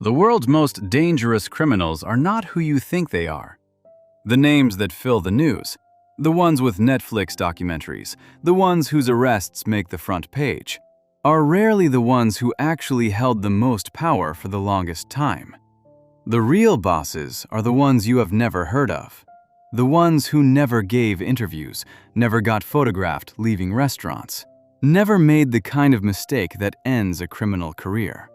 The world's most dangerous criminals are not who you think they are. The names that fill the news, the ones with Netflix documentaries, the ones whose arrests make the front page, are rarely the ones who actually held the most power for the longest time. The real bosses are the ones you have never heard of. The ones who never gave interviews, never got photographed leaving restaurants, never made the kind of mistake that ends a criminal career.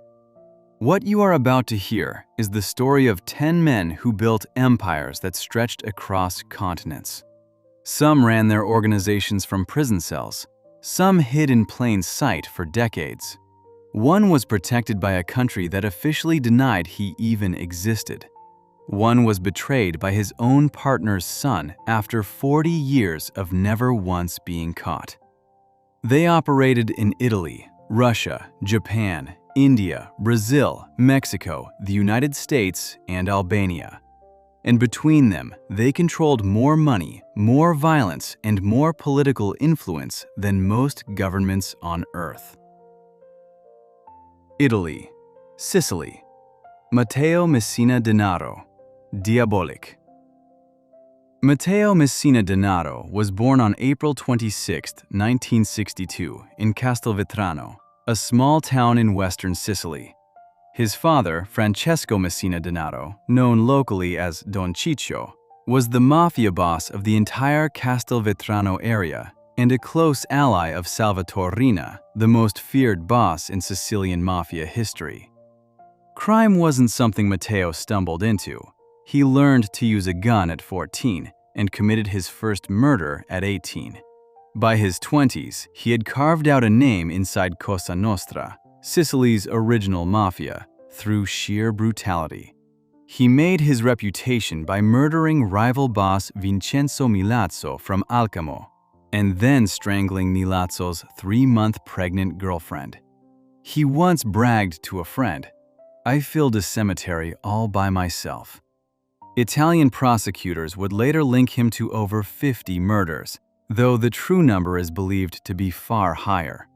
What you are about to hear is the story of 10 men who built empires that stretched across continents. Some ran their organizations from prison cells. Some hid in plain sight for decades. One was protected by a country that officially denied he even existed. One was betrayed by his own partner's son after 40 years of never once being caught. They operated in Italy, Russia, Japan, India, Brazil, Mexico, the United States, and Albania. And between them, they controlled more money, more violence, and more political influence than most governments on Earth. Italy, Sicily. Matteo Messina Denaro, Diabolic. Matteo Messina Denaro was born on April 26, 1962, in Castelvetrano, a small town in western Sicily. His father, Francesco Messina Denaro, known locally as Don Ciccio, was the mafia boss of the entire Castelvetrano area and a close ally of Salvatore Riina, the most feared boss in Sicilian mafia history. Crime wasn't something Matteo stumbled into. He learned to use a gun at 14 and committed his first murder at 18. By his 20s, he had carved out a name inside Cosa Nostra, Sicily's original mafia, through sheer brutality. He made his reputation by murdering rival boss Vincenzo Milazzo from Alcamo, and then strangling Milazzo's 3-month pregnant girlfriend. He once bragged to a friend, "I filled a cemetery all by myself." Italian prosecutors would later link him to over 50 murders, though the true number is believed to be far higher.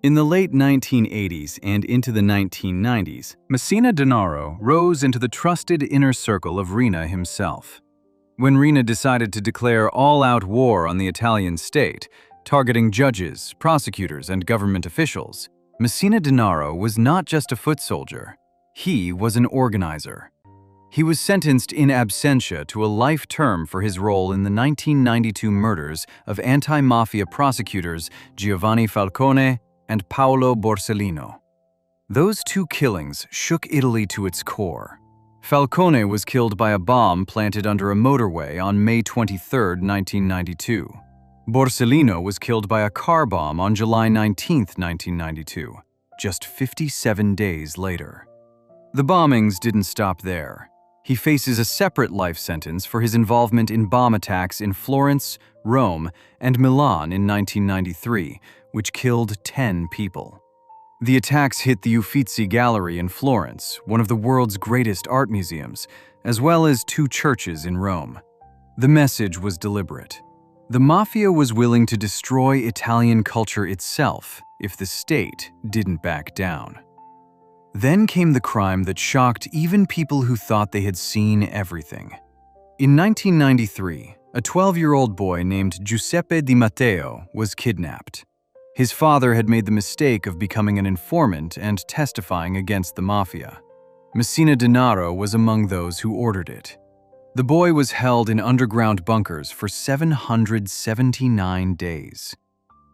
In the late 1980s and into the 1990s, Messina Denaro rose into the trusted inner circle of Riina himself. When Riina decided to declare all-out war on the Italian state, targeting judges, prosecutors, and government officials, Messina Denaro was not just a foot soldier. He was an organizer. He was sentenced in absentia to a life term for his role in the 1992 murders of anti-mafia prosecutors Giovanni Falcone and Paolo Borsellino. Those two killings shook Italy to its core. Falcone was killed by a bomb planted under a motorway on May 23, 1992. Borsellino was killed by a car bomb on July 19, 1992, just 57 days later. The bombings didn't stop there. He faces a separate life sentence for his involvement in bomb attacks in Florence, Rome, and Milan in 1993, which killed 10 people. The attacks hit the Uffizi Gallery in Florence, one of the world's greatest art museums, as well as 2 churches in Rome. The message was deliberate. The mafia was willing to destroy Italian culture itself if the state didn't back down. Then came the crime that shocked even people who thought they had seen everything. In 1993, a 12-year-old boy named Giuseppe Di Matteo was kidnapped. His father had made the mistake of becoming an informant and testifying against the mafia. Messina Denaro was among those who ordered it. The boy was held in underground bunkers for 779 days.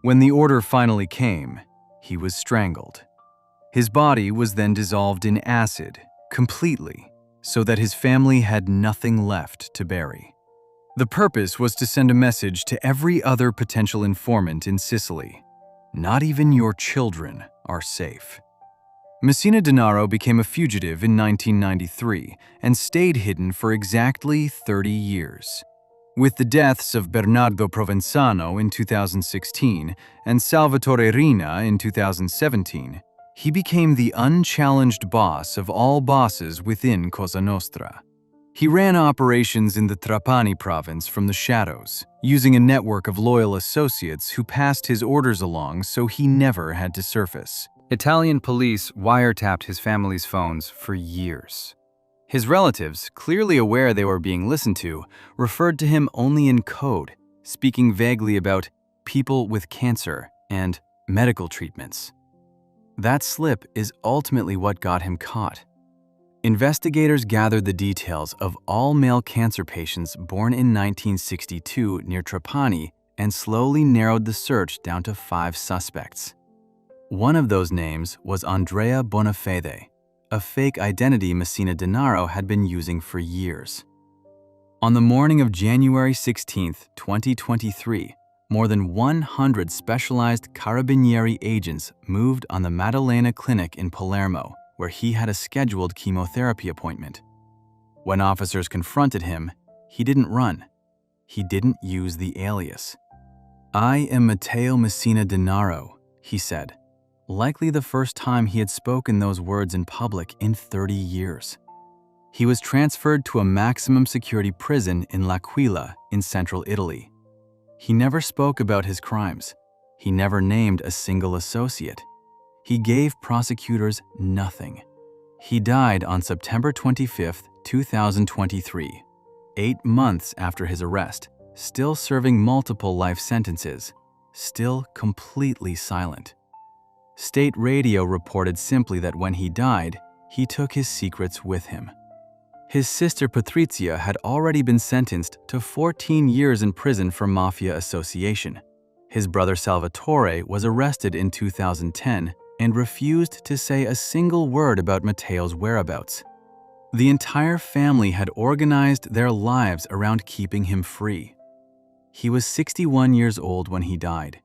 When the order finally came, he was strangled. His body was then dissolved in acid, completely, so that his family had nothing left to bury. The purpose was to send a message to every other potential informant in Sicily. Not even your children are safe. Messina Denaro became a fugitive in 1993 and stayed hidden for exactly 30 years. With the deaths of Bernardo Provenzano in 2016 and Salvatore Riina in 2017, he became the unchallenged boss of all bosses within Cosa Nostra. He ran operations in the Trapani province from the shadows, using a network of loyal associates who passed his orders along so he never had to surface. Italian police wiretapped his family's phones for years. His relatives, clearly aware they were being listened to, referred to him only in code, speaking vaguely about people with cancer and medical treatments. That slip is ultimately what got him caught. Investigators gathered the details of all male cancer patients born in 1962 near Trapani and slowly narrowed the search down to 5 suspects. One of those names was Andrea Bonafede, a fake identity Messina Denaro had been using for years. On the morning of January 16, 2023, more than 100 specialized Carabinieri agents moved on the Maddalena Clinic in Palermo, where he had a scheduled chemotherapy appointment. When officers confronted him, he didn't run. He didn't use the alias. "I am Matteo Messina Denaro," he said, likely the first time he had spoken those words in public in 30 years. He was transferred to a maximum security prison in L'Aquila in central Italy. He never spoke about his crimes. He never named a single associate. He gave prosecutors nothing. He died on September 25, 2023, 8 months after his arrest, still serving multiple life sentences, still completely silent. State radio reported simply that when he died, he took his secrets with him. His sister Patrizia had already been sentenced to 14 years in prison for Mafia association. His brother Salvatore was arrested in 2010 and refused to say a single word about Matteo's whereabouts. The entire family had organized their lives around keeping him free. He was 61 years old when he died.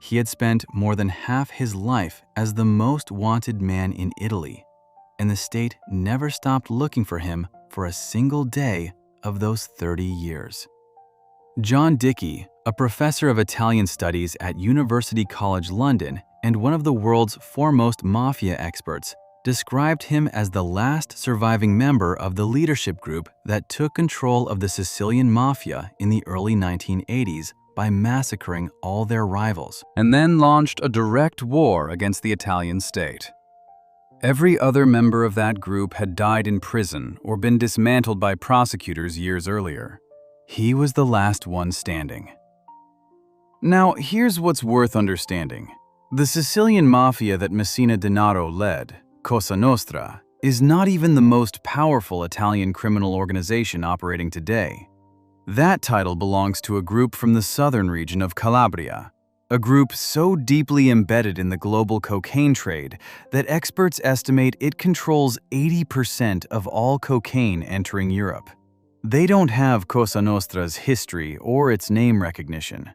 He had spent more than half his life as the most wanted man in Italy, and the state never stopped looking for him for a single day of those 30 years. John Dickey, a professor of Italian studies at University College London and one of the world's foremost mafia experts, described him as the last surviving member of the leadership group that took control of the Sicilian mafia in the early 1980s by massacring all their rivals, and then launched a direct war against the Italian state. Every other member of that group had died in prison or been dismantled by prosecutors years earlier. He was the last one standing. Now, here's what's worth understanding. The Sicilian mafia that Messina Denaro led, Cosa Nostra, is not even the most powerful Italian criminal organization operating today. That title belongs to a group from the southern region of Calabria, a group so deeply embedded in the global cocaine trade that experts estimate it controls 80% of all cocaine entering Europe. They don't have Cosa Nostra's history or its name recognition,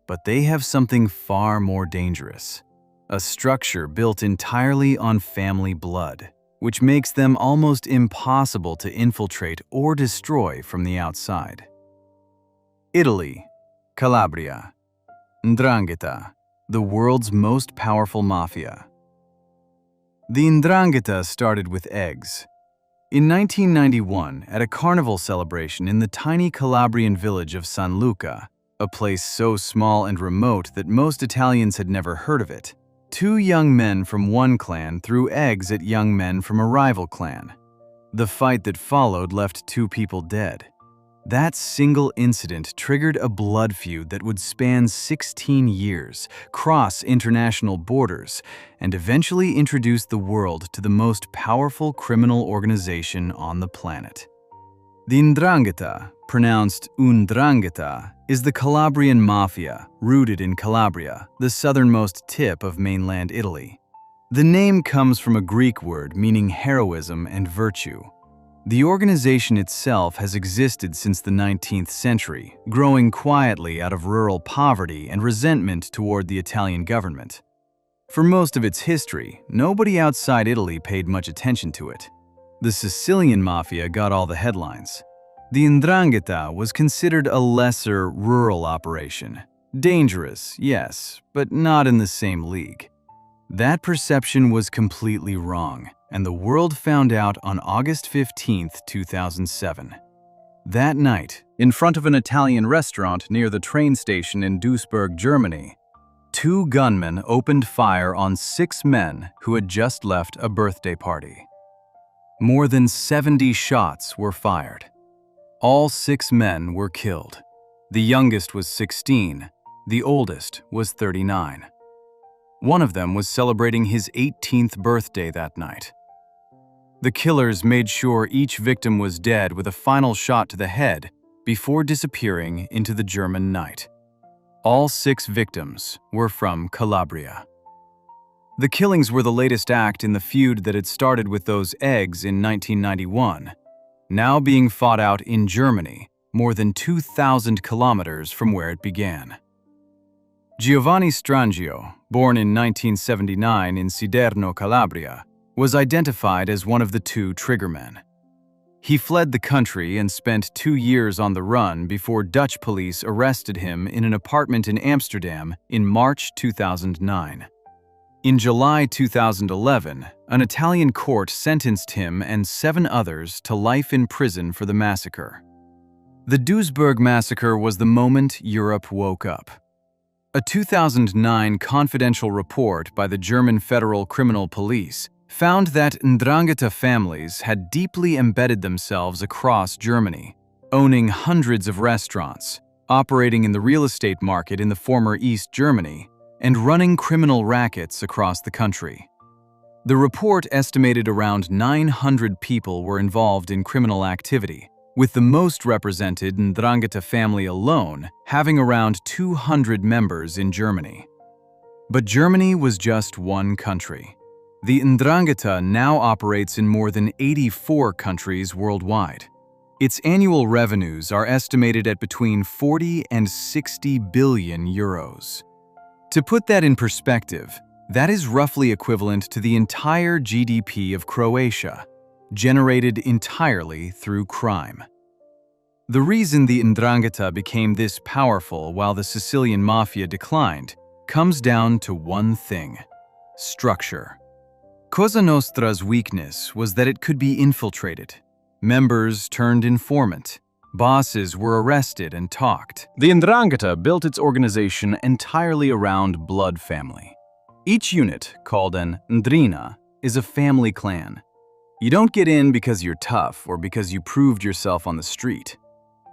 but they have something far more dangerous, a structure built entirely on family blood, which makes them almost impossible to infiltrate or destroy from the outside. Italy, Calabria, 'Ndrangheta, the world's most powerful mafia. The 'Ndrangheta started with eggs. In 1991, at a carnival celebration in the tiny Calabrian village of San Luca, a place so small and remote that most Italians had never heard of it, 2 young men from one clan threw eggs at young men from a rival clan. The fight that followed left 2 people dead. That single incident triggered a blood feud that would span 16 years, cross international borders, and eventually introduce the world to the most powerful criminal organization on the planet. The 'Ndrangheta, pronounced 'Undrangheta, is the Calabrian mafia, rooted in Calabria, the southernmost tip of mainland Italy. The name comes from a Greek word meaning heroism and virtue. The organization itself has existed since the 19th century, growing quietly out of rural poverty and resentment toward the Italian government. For most of its history, nobody outside Italy paid much attention to it. The Sicilian mafia got all the headlines. The 'Ndrangheta was considered a lesser, rural operation. Dangerous, yes, but not in the same league. That perception was completely wrong, and the world found out on August 15, 2007. That night, in front of an Italian restaurant near the train station in Duisburg, Germany, 2 gunmen opened fire on 6 men who had just left a birthday party. More than 70 shots were fired. All 6 men were killed. The youngest was 16, the oldest was 39. One of them was celebrating his 18th birthday that night. The killers made sure each victim was dead with a final shot to the head before disappearing into the German night. All 6 victims were from Calabria. The killings were the latest act in the feud that had started with those eggs in 1991, now being fought out in Germany, more than 2,000 kilometers from where it began. Giovanni Strangio, born in 1979 in Siderno, Calabria, was identified as one of the 2 triggermen. He fled the country and spent 2 years on the run before Dutch police arrested him in an apartment in Amsterdam in March 2009. In July 2011, an Italian court sentenced him and 7 others to life in prison for the massacre. The Duisburg massacre was the moment Europe woke up. A 2009 confidential report by the German Federal Criminal Police found that Ndrangheta families had deeply embedded themselves across Germany, owning hundreds of restaurants, operating in the real estate market in the former East Germany, and running criminal rackets across the country. The report estimated around 900 people were involved in criminal activity, with the most represented Ndrangheta family alone having around 200 members in Germany. But Germany was just one country. The Ndrangheta now operates in more than 84 countries worldwide. Its annual revenues are estimated at between 40 and 60 billion euros. To put that in perspective, that is roughly equivalent to the entire GDP of Croatia, generated entirely through crime. The reason the Ndrangheta became this powerful while the Sicilian Mafia declined comes down to one thing: structure. Cosa Nostra's weakness was that it could be infiltrated. Members turned informant. Bosses were arrested and talked. The Ndrangheta built its organization entirely around blood family. Each unit, called an Ndrina, is a family clan. You don't get in because you're tough or because you proved yourself on the street.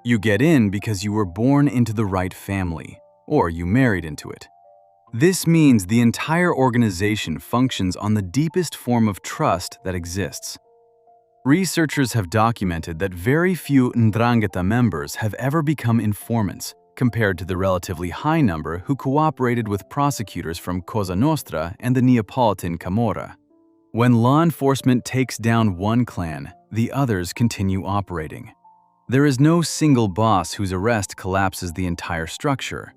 You get in because you were born into the right family, or you married into it. This means the entire organization functions on the deepest form of trust that exists. Researchers have documented that very few Ndrangheta members have ever become informants, compared to the relatively high number who cooperated with prosecutors from Cosa Nostra and the Neapolitan Camorra. When law enforcement takes down one clan, the others continue operating. There is no single boss whose arrest collapses the entire structure.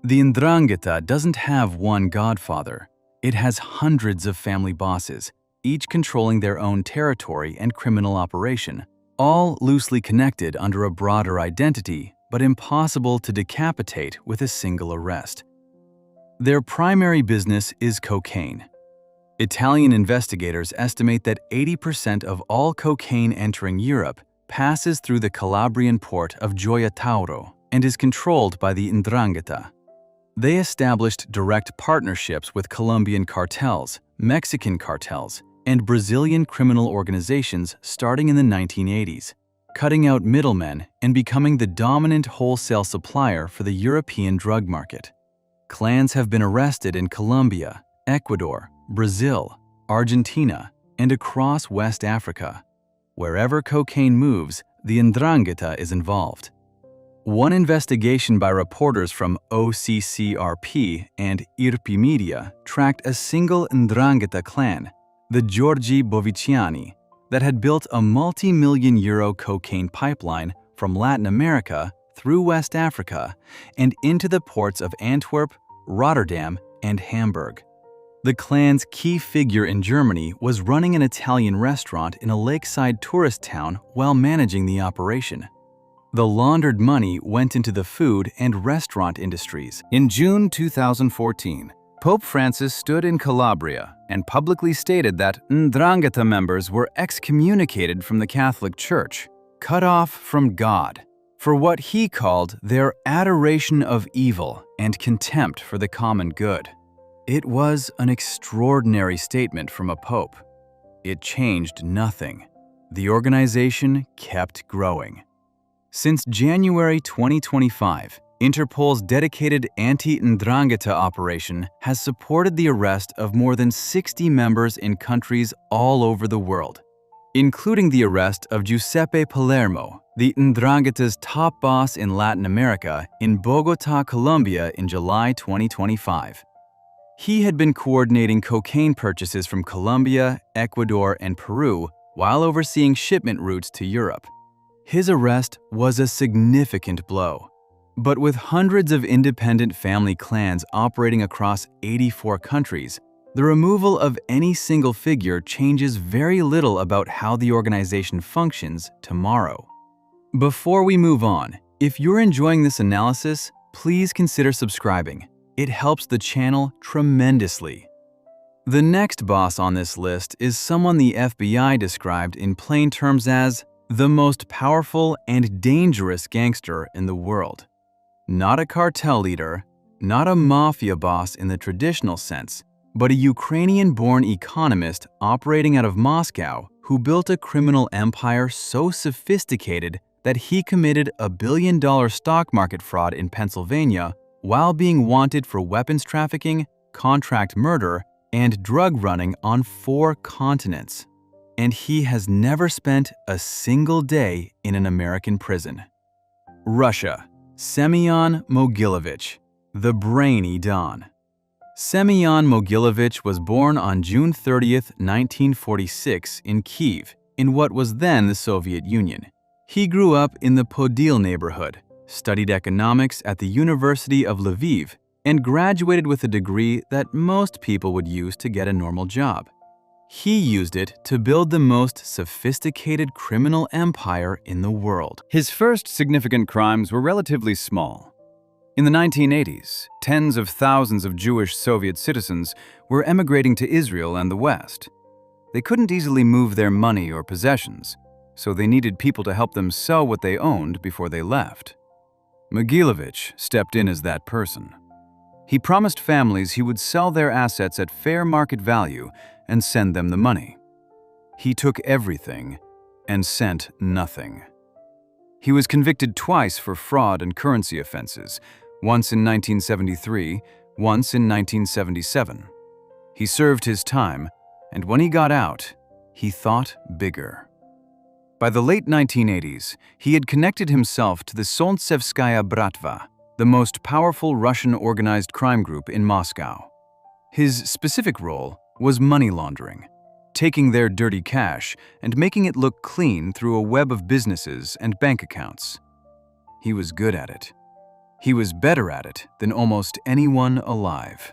The Ndrangheta doesn't have one godfather. It has hundreds of family bosses, each controlling their own territory and criminal operation, all loosely connected under a broader identity, but impossible to decapitate with a single arrest. Their primary business is cocaine. Italian investigators estimate that 80% of all cocaine entering Europe passes through the Calabrian port of Gioia Tauro and is controlled by the Ndrangheta. They established direct partnerships with Colombian cartels, Mexican cartels, and Brazilian criminal organizations starting in the 1980s, cutting out middlemen and becoming the dominant wholesale supplier for the European drug market. Clans have been arrested in Colombia, Ecuador, Brazil, Argentina, and across West Africa. Wherever cocaine moves, the Ndrangheta is involved. One investigation by reporters from OCCRP and IRPI Media tracked a single Ndrangheta clan, the Giorgi Boviciani, that had built a multi-million euro cocaine pipeline from Latin America through West Africa and into the ports of Antwerp, Rotterdam, and Hamburg. The clan's key figure in Germany was running an Italian restaurant in a lakeside tourist town while managing the operation. The laundered money went into the food and restaurant industries. In June 2014, Pope Francis stood in Calabria and publicly stated that Ndrangheta members were excommunicated from the Catholic Church, cut off from God, for what he called their adoration of evil and contempt for the common good. It was an extraordinary statement from a pope. It changed nothing. The organization kept growing. Since January 2025, Interpol's dedicated anti-Ndrangheta operation has supported the arrest of more than 60 members in countries all over the world, including the arrest of Giuseppe Palermo, the Ndrangheta's top boss in Latin America, in Bogotá, Colombia in July 2025. He had been coordinating cocaine purchases from Colombia, Ecuador, and Peru while overseeing shipment routes to Europe. His arrest was a significant blow. But with hundreds of independent family clans operating across 84 countries, the removal of any single figure changes very little about how the organization functions tomorrow. Before we move on, if you're enjoying this analysis, please consider subscribing. It helps the channel tremendously. The next boss on this list is someone the FBI described in plain terms as the most powerful and dangerous gangster in the world. Not a cartel leader, not a mafia boss in the traditional sense, but a Ukrainian-born economist operating out of Moscow who built a criminal empire so sophisticated that he committed a billion-dollar stock market fraud in Pennsylvania while being wanted for weapons trafficking, contract murder, and drug running on 4 continents. And he has never spent a single day in an American prison. Russia. Semyon Mogilovich, the brainy Don. Semyon Mogilovich was born on June 30, 1946 in Kyiv, in what was then the Soviet Union. He grew up in the Podil neighborhood, studied economics at the University of Lviv, and graduated with a degree that most people would use to get a normal job. He used it to build the most sophisticated criminal empire in the world. His first significant crimes were relatively small. In the 1980s, tens of thousands of Jewish Soviet citizens were emigrating to Israel and the West. They couldn't easily move their money or possessions, so they needed people to help them sell what they owned before they left. Mogilovich stepped in as that person. He promised families he would sell their assets at fair market value and send them the money. He took everything and sent nothing. He was convicted twice for fraud and currency offenses, once in 1973, once in 1977. He served his time, and when he got out, he thought bigger. By the late 1980s, he had connected himself to the Solntsevskaya Bratva, the most powerful Russian organized crime group in Moscow. His specific role was money laundering, taking their dirty cash and making it look clean through a web of businesses and bank accounts. He was good at it. He was better at it than almost anyone alive.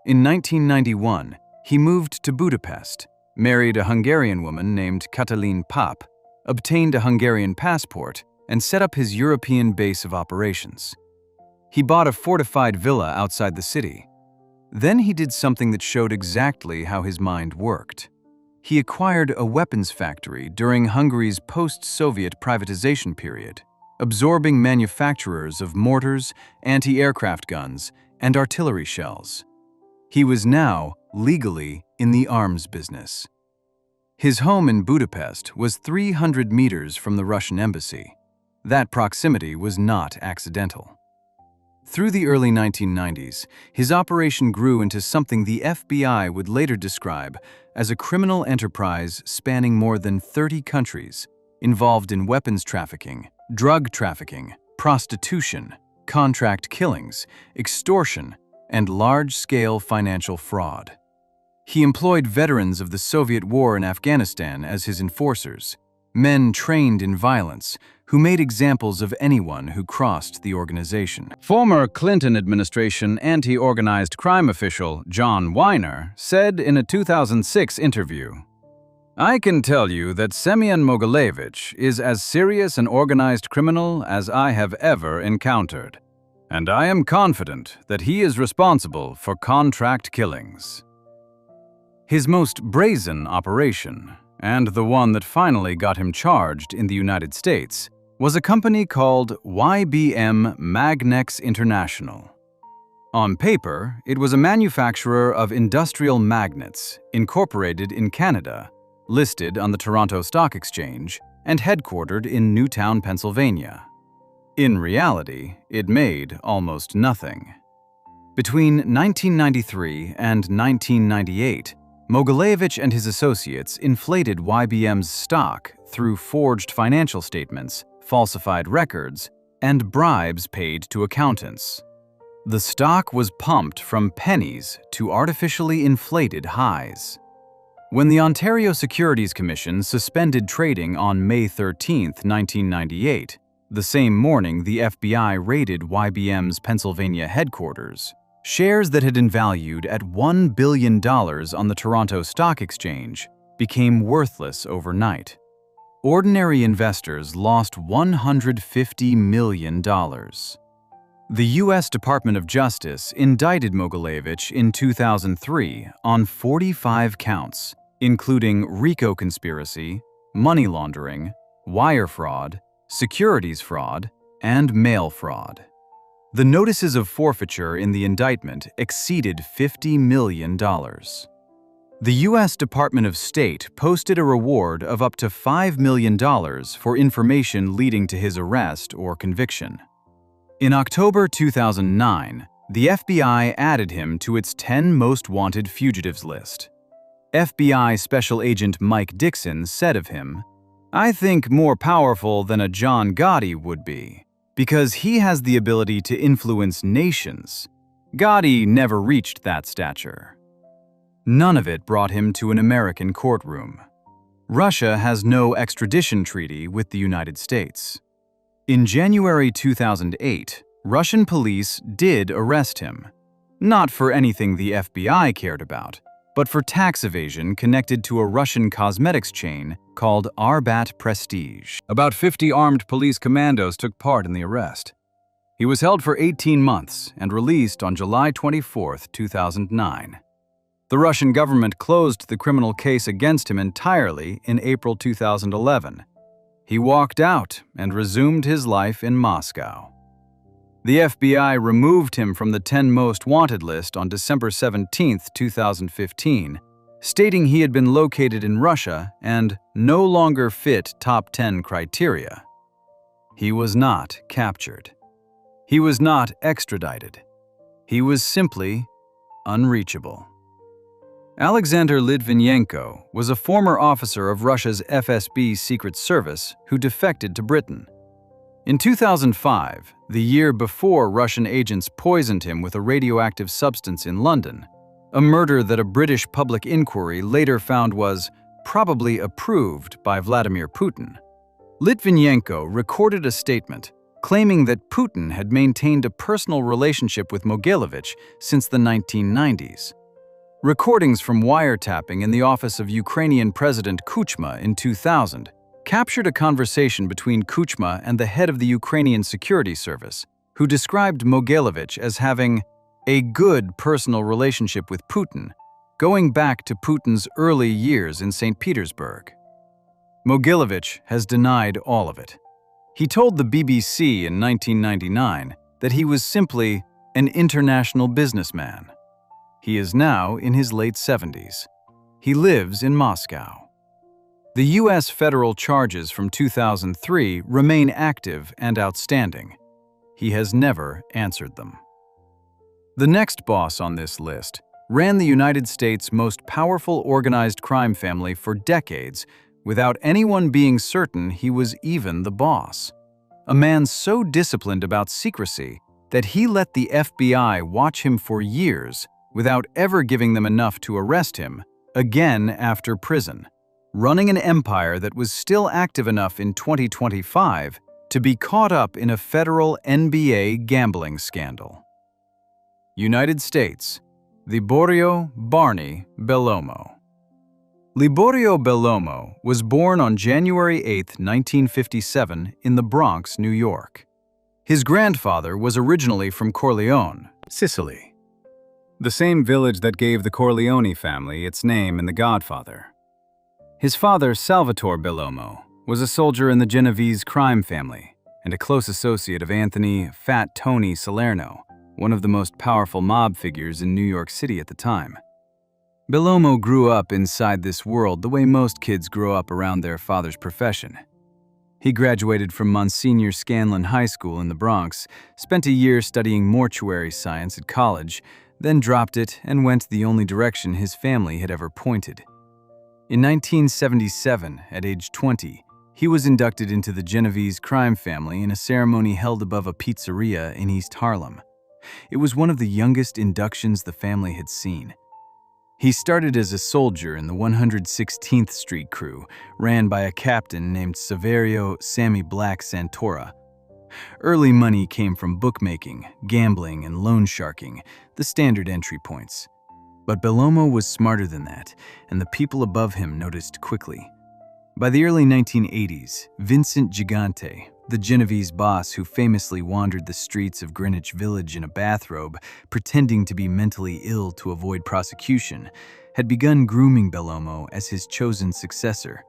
In 1991, he moved to Budapest, married a Hungarian woman named Katalin Pap, obtained a Hungarian passport, and set up his European base of operations. He bought a fortified villa outside the city. Then he did something that showed exactly how his mind worked. He acquired a weapons factory during Hungary's post-Soviet privatization period, absorbing manufacturers of mortars, anti-aircraft guns, and artillery shells. He was now legally in the arms business. His home in Budapest was 300 meters from the Russian embassy. That proximity was not accidental. Through the early 1990s, his operation grew into something the FBI would later describe as a criminal enterprise spanning more than 30 countries, involved in weapons trafficking, drug trafficking, prostitution, contract killings, extortion, and large-scale financial fraud. He employed veterans of the Soviet war in Afghanistan as his enforcers, men trained in violence, who made examples of anyone who crossed the organization. Former Clinton administration anti-organized crime official John Weiner said in a 2006 interview, "I can tell you that Semyon Mogilovich is as serious an organized criminal as I have ever encountered, and I am confident that he is responsible for contract killings." His most brazen operation, and the one that finally got him charged in the United States, was a company called YBM Magnex International. On paper, it was a manufacturer of industrial magnets, incorporated in Canada, listed on the Toronto Stock Exchange, and headquartered in Newtown, Pennsylvania. In reality, it made almost nothing. Between 1993 and 1998, Mogilevich and his associates inflated YBM's stock through forged financial statements, falsified records, and bribes paid to accountants. The stock was pumped from pennies to artificially inflated highs. When the Ontario Securities Commission suspended trading on May 13, 1998, the same morning the FBI raided YBM's Pennsylvania headquarters, shares that had been valued at $1 billion on the Toronto Stock Exchange became worthless overnight. Ordinary investors lost $150 million. The U.S. Department of Justice indicted Mogilevich in 2003 on 45 counts, including RICO conspiracy, money laundering, wire fraud, securities fraud, and mail fraud. The notices of forfeiture in the indictment exceeded $50 million. The U.S. Department of State posted a reward of up to $5 million for information leading to his arrest or conviction. In October 2009, the FBI added him to its 10 most wanted fugitives list. FBI Special Agent Mike Dixon said of him, "I think more powerful than a John Gotti would be, because he has the ability to influence nations. Gotti never reached that stature." None of it brought him to an American courtroom. Russia has no extradition treaty with the United States. In January 2008, Russian police did arrest him, not for anything the FBI cared about, but for tax evasion connected to a Russian cosmetics chain called Arbat Prestige. About 50 armed police commandos took part in the arrest. He was held for 18 months and released on July 24, 2009. The Russian government closed the criminal case against him entirely in April 2011. He walked out and resumed his life in Moscow. The FBI removed him from the 10 most wanted list on December 17, 2015, stating he had been located in Russia and no longer fit top 10 criteria. He was not captured. He was not extradited. He was simply unreachable. Alexander Litvinenko was a former officer of Russia's FSB Secret Service who defected to Britain. In 2005, the year before Russian agents poisoned him with a radioactive substance in London, a murder that a British public inquiry later found was probably approved by Vladimir Putin, Litvinenko recorded a statement claiming that Putin had maintained a personal relationship with Mogilevich since the 1990s. Recordings from wiretapping in the office of Ukrainian President Kuchma in 2000 captured a conversation between Kuchma and the head of the Ukrainian Security Service, who described Mogilevich as having a good personal relationship with Putin, going back to Putin's early years in St. Petersburg. Mogilevich has denied all of it. He told the BBC in 1999 that he was simply an international businessman. He is now in his late 70s. He lives in Moscow. The U.S. federal charges from 2003 remain active and outstanding. He has never answered them. The next boss on this list ran the United States' most powerful organized crime family for decades without anyone being certain he was even the boss. A man so disciplined about secrecy that he let the FBI watch him for years without ever giving them enough to arrest him, again after prison, running an empire that was still active enough in 2025 to be caught up in a federal NBA gambling scandal. United States, Liborio Barney Bellomo. Liborio Bellomo was born on January 8, 1957, in the Bronx, New York. His grandfather was originally from Corleone, Sicily, the same village that gave the Corleone family its name in The Godfather. His father, Salvatore Bellomo, was a soldier in the Genovese crime family and a close associate of Anthony "Fat Tony" Salerno, one of the most powerful mob figures in New York City at the time. Bellomo grew up inside this world the way most kids grow up around their father's profession. He graduated from Monsignor Scanlon High School in the Bronx, spent a year studying mortuary science at college, then dropped it and went the only direction his family had ever pointed. In 1977, at age 20, he was inducted into the Genovese crime family in a ceremony held above a pizzeria in East Harlem. It was one of the youngest inductions the family had seen. He started as a soldier in the 116th Street crew, ran by a captain named Saverio "Sammy Black" Santora. Early money came from bookmaking, gambling, and loan sharking, the standard entry points. But Bellomo was smarter than that, and the people above him noticed quickly. By the early 1980s, Vincent Gigante, the Genovese boss who famously wandered the streets of Greenwich Village in a bathrobe, pretending to be mentally ill to avoid prosecution, had begun grooming Bellomo as his chosen successor.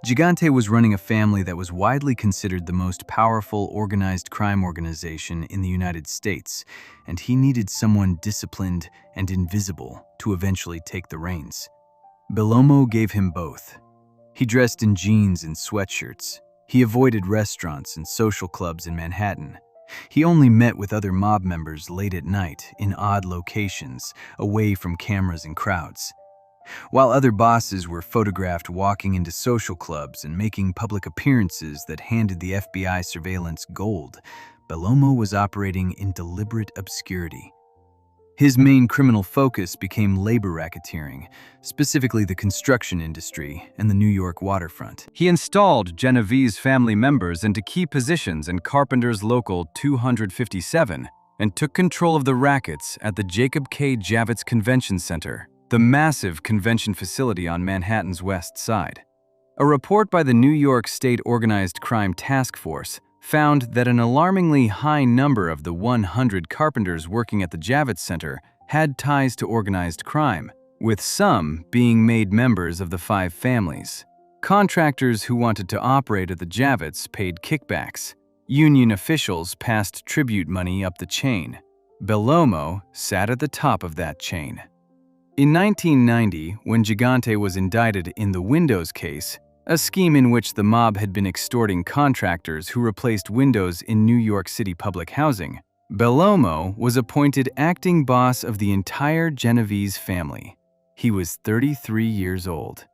Gigante was running a family that was widely considered the most powerful organized crime organization in the United States, and he needed someone disciplined and invisible to eventually take the reins. Bellomo gave him both. He dressed in jeans and sweatshirts. He avoided restaurants and social clubs in Manhattan. He only met with other mob members late at night in odd locations, away from cameras and crowds. While other bosses were photographed walking into social clubs and making public appearances that handed the FBI surveillance gold, Bellomo was operating in deliberate obscurity. His main criminal focus became labor racketeering, specifically the construction industry and the New York waterfront. He installed Genovese family members into key positions in Carpenter's Local 257 and took control of the rackets at the Jacob K. Javits Convention Center, the massive convention facility on Manhattan's West Side. A report by the New York State Organized Crime Task Force found that an alarmingly high number of the 100 carpenters working at the Javits Center had ties to organized crime, with some being made members of the five families. Contractors who wanted to operate at the Javits paid kickbacks. Union officials passed tribute money up the chain. Bellomo sat at the top of that chain. In 1990, when Gigante was indicted in the Windows case, a scheme in which the mob had been extorting contractors who replaced windows in New York City public housing, Bellomo was appointed acting boss of the entire Genovese family. He was 33 years old.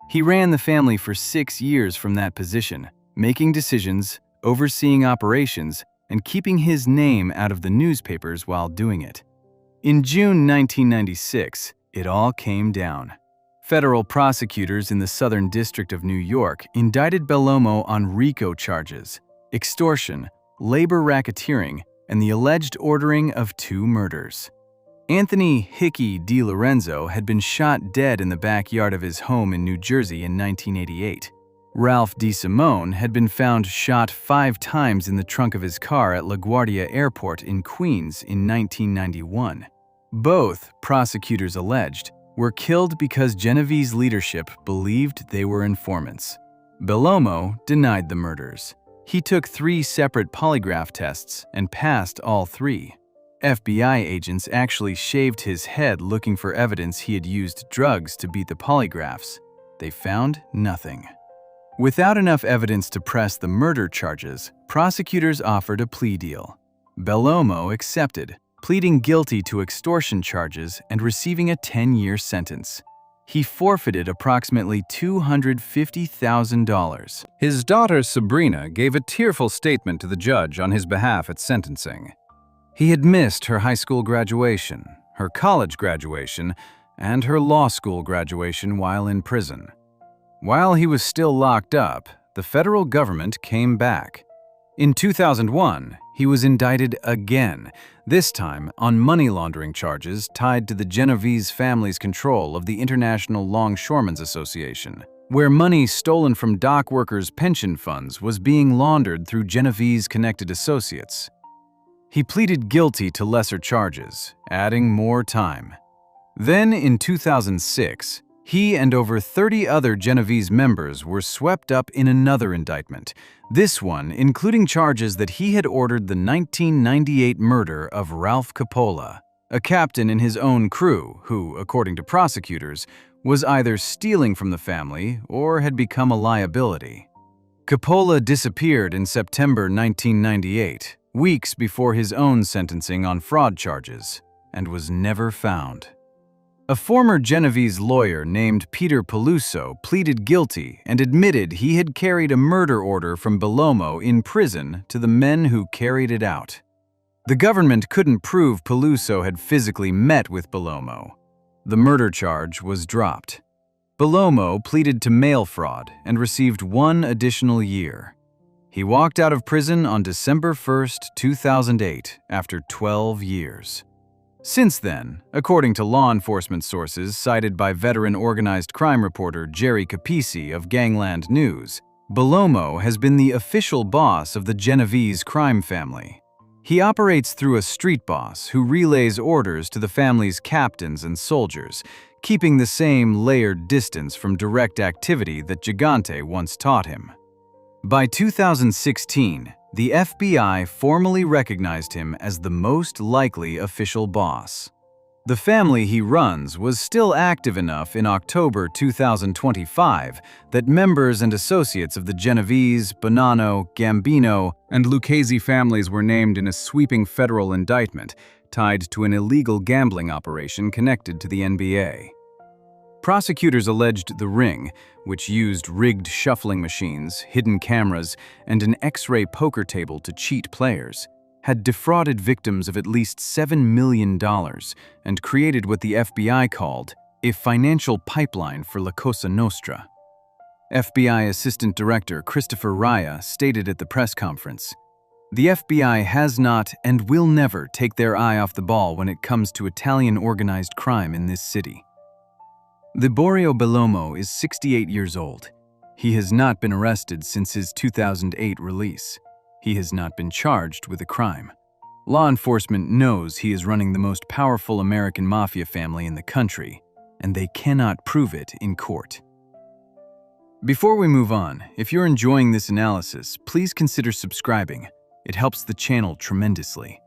He ran the family for 6 years from that position, making decisions, overseeing operations, and keeping his name out of the newspapers while doing it. In June 1996, it all came down. Federal prosecutors in the Southern District of New York indicted Bellomo on RICO charges, extortion, labor racketeering, and the alleged ordering of 2 murders. Anthony "Hickey" DiLorenzo had been shot dead in the backyard of his home in New Jersey in 1988. Ralph DeSimone had been found shot 5 times in the trunk of his car at LaGuardia Airport in Queens in 1991. Both, prosecutors alleged, were killed because Genovese leadership believed they were informants. Bellomo denied the murders. He took 3 separate polygraph tests and passed all 3. FBI agents actually shaved his head looking for evidence he had used drugs to beat the polygraphs. They found nothing. Without enough evidence to press the murder charges, prosecutors offered a plea deal. Bellomo accepted, pleading guilty to extortion charges and receiving a 10-year sentence. He forfeited approximately $250,000. His daughter Sabrina gave a tearful statement to the judge on his behalf at sentencing. He had missed her high school graduation, her college graduation, and her law school graduation while in prison. While he was still locked up, the federal government came back. In 2001, he was indicted again, this time on money laundering charges tied to the Genovese family's control of the International Longshoremen's Association, where money stolen from dock workers' pension funds was being laundered through Genovese-connected associates. He pleaded guilty to lesser charges, adding more time. Then, in 2006, He and over 30 other Genovese members were swept up in another indictment, this one including charges that he had ordered the 1998 murder of Ralph Coppola, a captain in his own crew who, according to prosecutors, was either stealing from the family or had become a liability. Coppola disappeared in September 1998, weeks before his own sentencing on fraud charges, and was never found. A former Genovese lawyer named Peter Peluso pleaded guilty and admitted he had carried a murder order from Bellomo in prison to the men who carried it out. The government couldn't prove Peluso had physically met with Bellomo. The murder charge was dropped. Bellomo pleaded to mail fraud and received 1 additional year. He walked out of prison on December 1, 2008, after 12 years. Since then, according to law enforcement sources cited by veteran organized crime reporter Jerry Capisi of Gangland News, Bellomo has been the official boss of the Genovese crime family. He operates through a street boss who relays orders to the family's captains and soldiers, keeping the same layered distance from direct activity that Gigante once taught him. By 2016, the FBI formally recognized him as the most likely official boss. The family he runs was still active enough in October 2025 that members and associates of the Genovese, Bonanno, Gambino, and Lucchese families were named in a sweeping federal indictment tied to an illegal gambling operation connected to the NBA. Prosecutors alleged the ring, which used rigged shuffling machines, hidden cameras, and an X-ray poker table to cheat players, had defrauded victims of at least $7 million and created what the FBI called a financial pipeline for La Cosa Nostra. FBI Assistant Director Christopher Raya stated at the press conference, "The FBI has not and will never take their eye off the ball when it comes to Italian organized crime in this city." Liborio Bellomo is 68 years old. He has not been arrested since his 2008 release. He has not been charged with a crime. Law enforcement knows he is running the most powerful American mafia family in the country, and they cannot prove it in court. Before we move on, if you're enjoying this analysis, please consider subscribing. It helps the channel tremendously.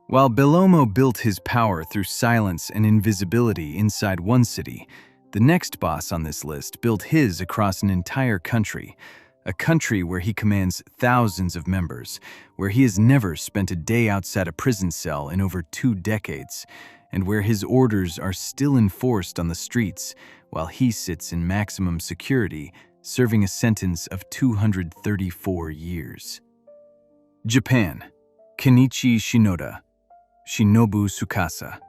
While Bellomo built his power through silence and invisibility inside one city, the next boss on this list built his across an entire country, a country where he commands thousands of members, where he has never spent a day outside a prison cell in over 2 decades, and where his orders are still enforced on the streets while he sits in maximum security, serving a sentence of 234 years. Japan. Kenichi Shinoda. Shinobu Tsukasa.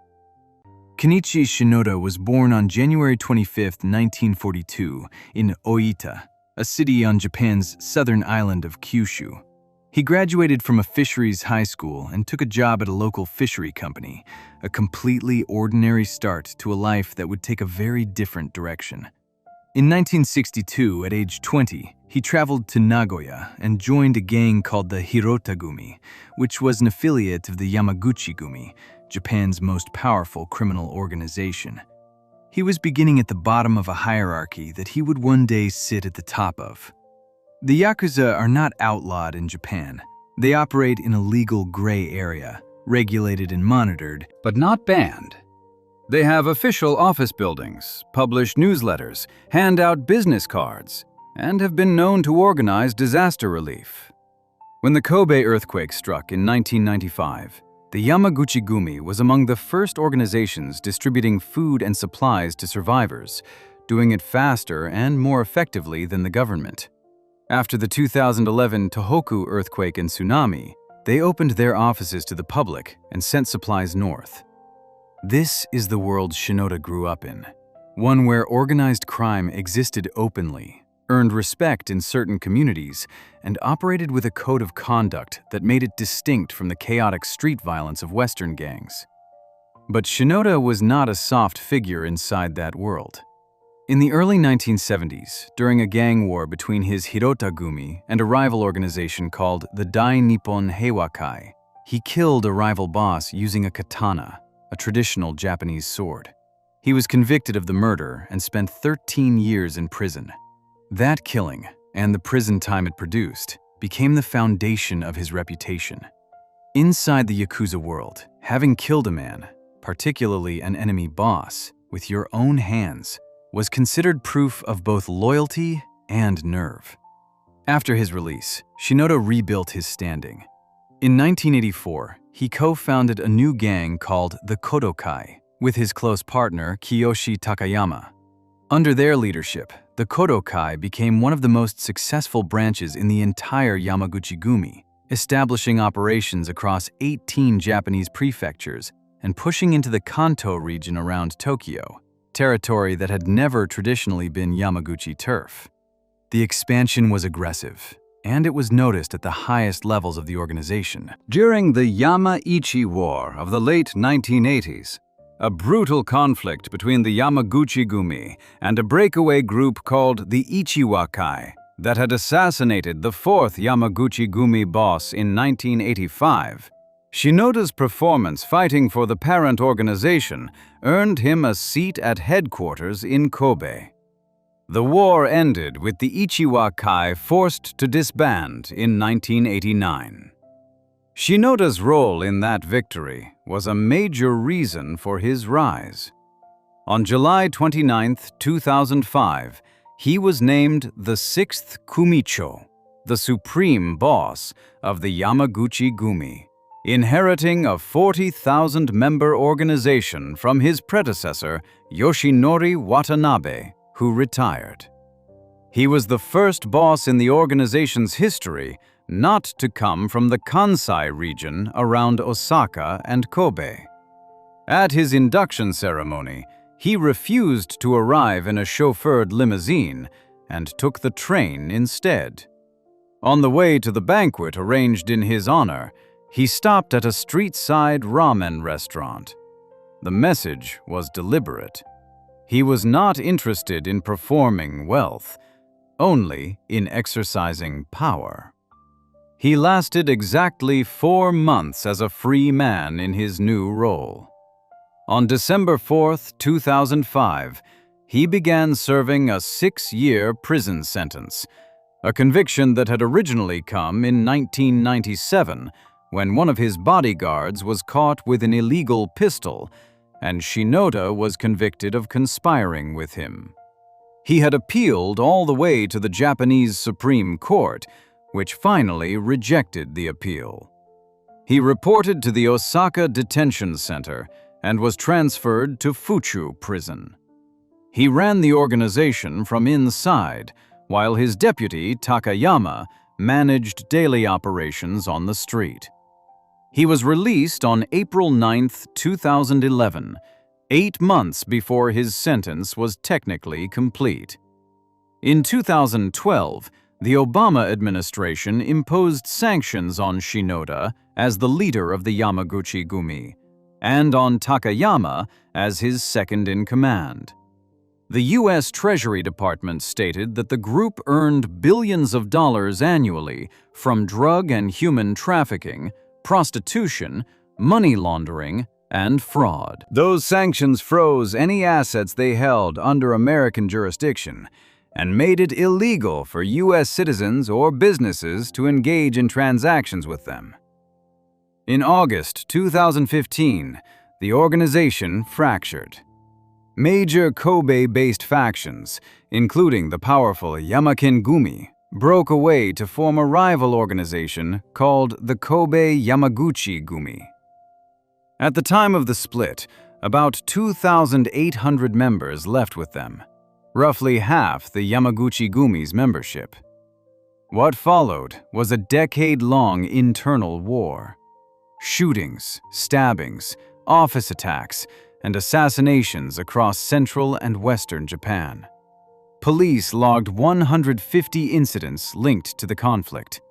Kenichi Shinoda was born on January 25, 1942, in Oita, a city on Japan's southern island of Kyushu. He graduated from a fisheries high school and took a job at a local fishery company, a completely ordinary start to a life that would take a very different direction. In 1962, at age 20, he traveled to Nagoya and joined a gang called the Hirotagumi, which was an affiliate of the Yamaguchi-gumi, Japan's most powerful criminal organization. He was beginning at the bottom of a hierarchy that he would one day sit at the top of. The Yakuza are not outlawed in Japan. They operate in a legal gray area, regulated and monitored, but not banned. They have official office buildings, publish newsletters, hand out business cards, and have been known to organize disaster relief. When the Kobe earthquake struck in 1995, the Yamaguchi-gumi was among the first organizations distributing food and supplies to survivors, doing it faster and more effectively than the government. After the 2011 Tohoku earthquake and tsunami, they opened their offices to the public and sent supplies north. This is the world Shinoda grew up in, one where organized crime existed openly, earned respect in certain communities, and operated with a code of conduct that made it distinct from the chaotic street violence of Western gangs. But Shinoda was not a soft figure inside that world. In the early 1970s, during a gang war between his Hirotagumi and a rival organization called the Dai Nippon Heiwakai, he killed a rival boss using a katana, a traditional Japanese sword. He was convicted of the murder and spent 13 years in prison. That killing, and the prison time it produced, became the foundation of his reputation. Inside the Yakuza world, having killed a man, particularly an enemy boss, with your own hands, was considered proof of both loyalty and nerve. After his release, Shinoda rebuilt his standing. In 1984, he co-founded a new gang called the Kodokai with his close partner Kiyoshi Takayama. Under their leadership, the Kodokai became one of the most successful branches in the entire Yamaguchi-gumi, establishing operations across 18 Japanese prefectures and pushing into the Kanto region around Tokyo, territory that had never traditionally been Yamaguchi turf. The expansion was aggressive, and it was noticed at the highest levels of the organization. During the Yamaichi War of the late 1980s, a brutal conflict between the Yamaguchi-gumi and a breakaway group called the Ichiwakai that had assassinated the fourth Yamaguchi-gumi boss in 1985. Shinoda's performance fighting for the parent organization earned him a seat at headquarters in Kobe. The war ended with the Ichiwakai forced to disband in 1989. Shinoda's role in that victory was a major reason for his rise. On July 29, 2005, he was named the 6th Kumicho, the supreme boss of the Yamaguchi-gumi, inheriting a 40,000-member organization from his predecessor, Yoshinori Watanabe, who retired. He was the first boss in the organization's history not to come from the Kansai region around Osaka and Kobe. At his induction ceremony, he refused to arrive in a chauffeured limousine and took the train instead. On the way to the banquet arranged in his honor, he stopped at a street-side ramen restaurant. The message was deliberate. He was not interested in performing wealth, only in exercising power. He lasted exactly 4 months as a free man in his new role. On December 4, 2005, he began serving a 6-year prison sentence, a conviction that had originally come in 1997 when one of his bodyguards was caught with an illegal pistol and Shinoda was convicted of conspiring with him. He had appealed all the way to the Japanese Supreme Court, which finally rejected the appeal. He reported to the Osaka Detention Center and was transferred to Fuchu Prison. He ran the organization from inside, while his deputy, Takayama, managed daily operations on the street. He was released on April 9, 2011, 8 months before his sentence was technically complete. In 2012, the Obama administration imposed sanctions on Shinoda as the leader of the Yamaguchi-gumi, and on Takayama as his second-in-command. The U.S. Treasury Department stated that the group earned billions of dollars annually from drug and human trafficking, prostitution, money laundering, and fraud. Those sanctions froze any assets they held under American jurisdiction and made it illegal for U.S. citizens or businesses to engage in transactions with them. In August 2015, the organization fractured. Major Kobe-based factions, including the powerful Yamakin-gumi, broke away to form a rival organization called the Kobe Yamaguchi-gumi. At the time of the split, about 2,800 members left with them, roughly half the Yamaguchi-gumi's membership. What followed was a decade-long internal war. Shootings, stabbings, office attacks, and assassinations across central and western Japan. Police logged 150 incidents linked to the conflict.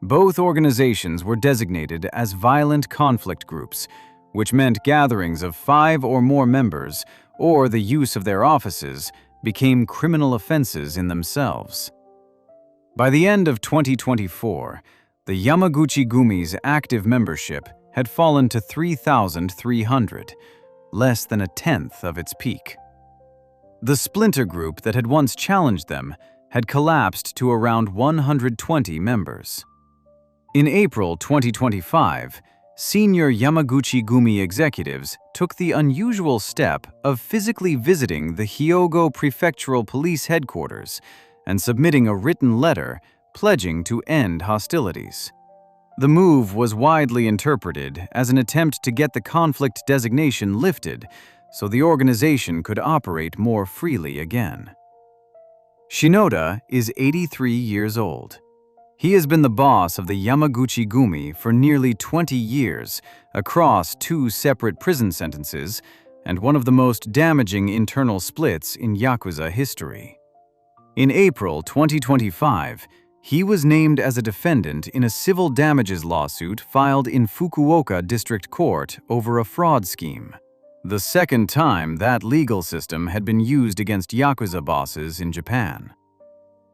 Both organizations were designated as violent conflict groups, which meant gatherings of 5 or more members or the use of their offices became criminal offenses in themselves. By the end of 2024, the Yamaguchi-gumi's active membership had fallen to 3,300, less than a tenth of its peak. The splinter group that had once challenged them had collapsed to around 120 members. In April 2025, senior Yamaguchi-gumi executives took the unusual step of physically visiting the Hyogo Prefectural Police Headquarters and submitting a written letter pledging to end hostilities. The move was widely interpreted as an attempt to get the conflict designation lifted so the organization could operate more freely again. Shinoda is 83 years old. He has been the boss of the Yamaguchi-gumi for nearly 20 years across 2 separate prison sentences and one of the most damaging internal splits in Yakuza history. In April 2025, he was named as a defendant in a civil damages lawsuit filed in Fukuoka District Court over a fraud scheme, the second time that legal system had been used against Yakuza bosses in Japan.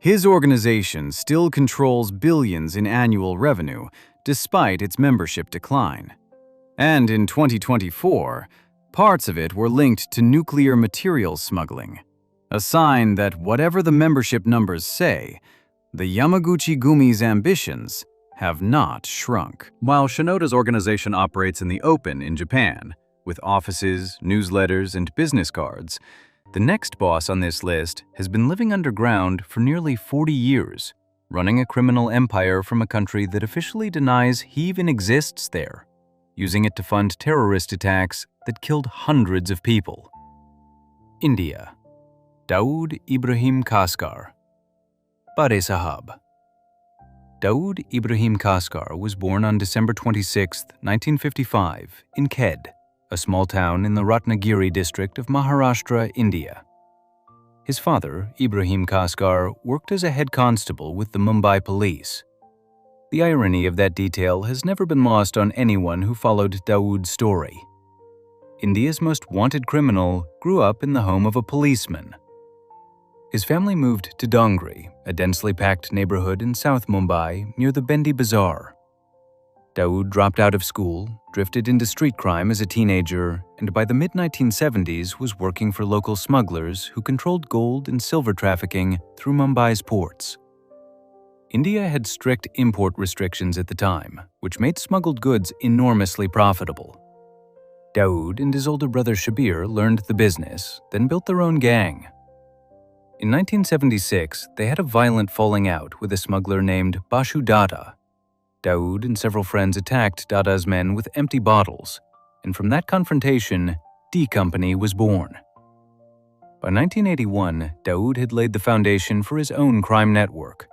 His organization still controls billions in annual revenue despite its membership decline. And in 2024, parts of it were linked to nuclear materials smuggling, a sign that whatever the membership numbers say, the Yamaguchi-gumi's ambitions have not shrunk. While Shinoda's organization operates in the open in Japan, with offices, newsletters, and business cards, the next boss on this list has been living underground for nearly 40 years, running a criminal empire from a country that officially denies he even exists there, using it to fund terrorist attacks that killed hundreds of people. India. Dawood Ibrahim Kaskar. Bade Sahab. Dawood Ibrahim Kaskar was born on December 26, 1955, in Khed, a small town in the Ratnagiri district of Maharashtra, India. His father, Ibrahim Kaskar, worked as a head constable with the Mumbai police. The irony of that detail has never been lost on anyone who followed Dawood's story. India's most wanted criminal grew up in the home of a policeman. His family moved to Dongri, a densely packed neighborhood in South Mumbai near the Bendi Bazaar. Dawood dropped out of school, drifted into street crime as a teenager, and by the mid-1970s was working for local smugglers who controlled gold and silver trafficking through Mumbai's ports. India had strict import restrictions at the time, which made smuggled goods enormously profitable. Dawood and his older brother Shabir learned the business, then built their own gang. In 1976, they had a violent falling out with a smuggler named Bashu Dada. Dawood and several friends attacked Dada's men with empty bottles, and from that confrontation, D Company was born. By 1981, Dawood had laid the foundation for his own crime network.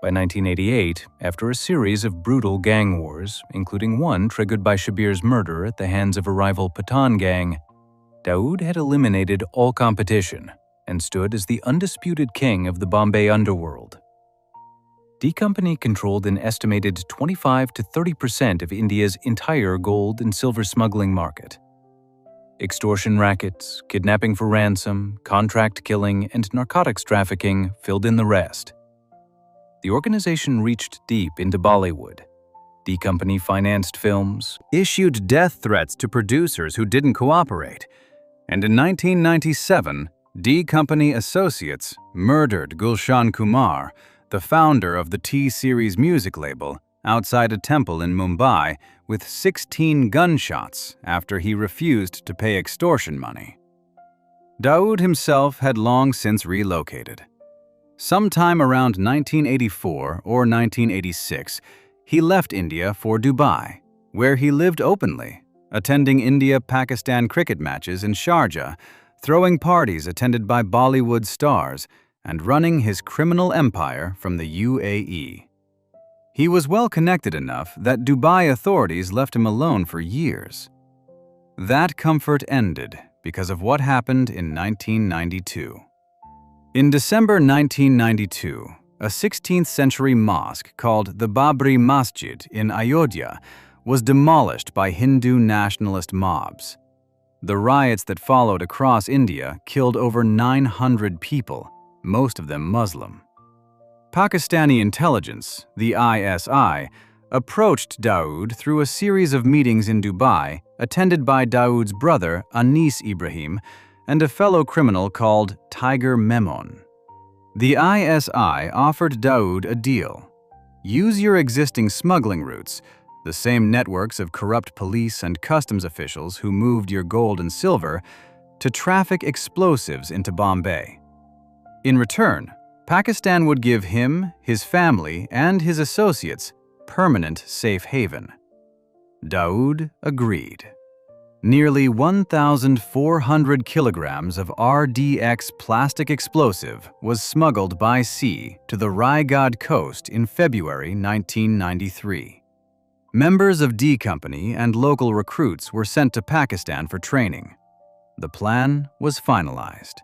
By 1988, after a series of brutal gang wars, including one triggered by Shabir's murder at the hands of a rival Pathan gang, Dawood had eliminated all competition and stood as the undisputed king of the Bombay underworld. D Company controlled an estimated 25 to 30% of India's entire gold and silver smuggling market. Extortion rackets, kidnapping for ransom, contract killing, and narcotics trafficking filled in the rest. The organization reached deep into Bollywood. D Company financed films, issued death threats to producers who didn't cooperate, and in 1997, D Company associates murdered Gulshan Kumar, the founder of the T-Series music label, outside a temple in Mumbai with 16 gunshots after he refused to pay extortion money. Dawood himself had long since relocated. Sometime around 1984 or 1986, he left India for Dubai, where he lived openly, attending India-Pakistan cricket matches in Sharjah, throwing parties attended by Bollywood stars, and running his criminal empire from the UAE. He was well connected enough that Dubai authorities left him alone for years. That comfort ended because of what happened in 1992. In December 1992, a 16th-century mosque called the Babri Masjid in Ayodhya was demolished by Hindu nationalist mobs. The riots that followed across India killed over 900 people, most of them Muslim. Pakistani intelligence, the ISI, approached Daoud through a series of meetings in Dubai, attended by Daoud's brother Anis Ibrahim and a fellow criminal called Tiger Memon. The ISI offered Daoud a deal. Use your existing smuggling routes, the same networks of corrupt police and customs officials who moved your gold and silver, to traffic explosives into Bombay. In return, Pakistan would give him, his family, and his associates permanent safe haven. Daoud agreed. Nearly 1,400 kilograms of RDX plastic explosive was smuggled by sea to the Raigad coast in February 1993. Members of D Company and local recruits were sent to Pakistan for training. The plan was finalized.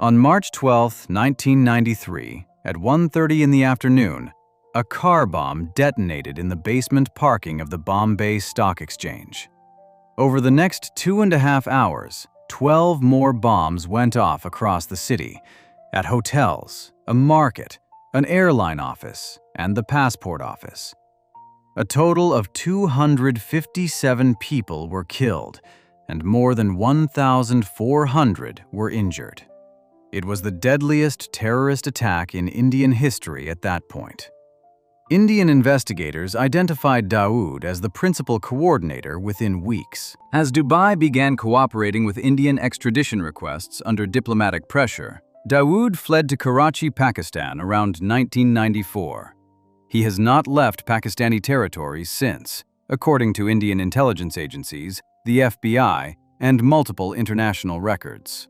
On March 12, 1993, at 1:30 in the afternoon, a car bomb detonated in the basement parking of the Bombay Stock Exchange. Over the next 2.5 hours, 12 more bombs went off across the city, at hotels, a market, an airline office, and the passport office. A total of 257 people were killed, and more than 1,400 were injured. It was the deadliest terrorist attack in Indian history at that point. Indian investigators identified Daoud as the principal coordinator within weeks. As Dubai began cooperating with Indian extradition requests under diplomatic pressure, Daoud fled to Karachi, Pakistan around 1994. He has not left Pakistani territory since, according to Indian intelligence agencies, the FBI, and multiple international records.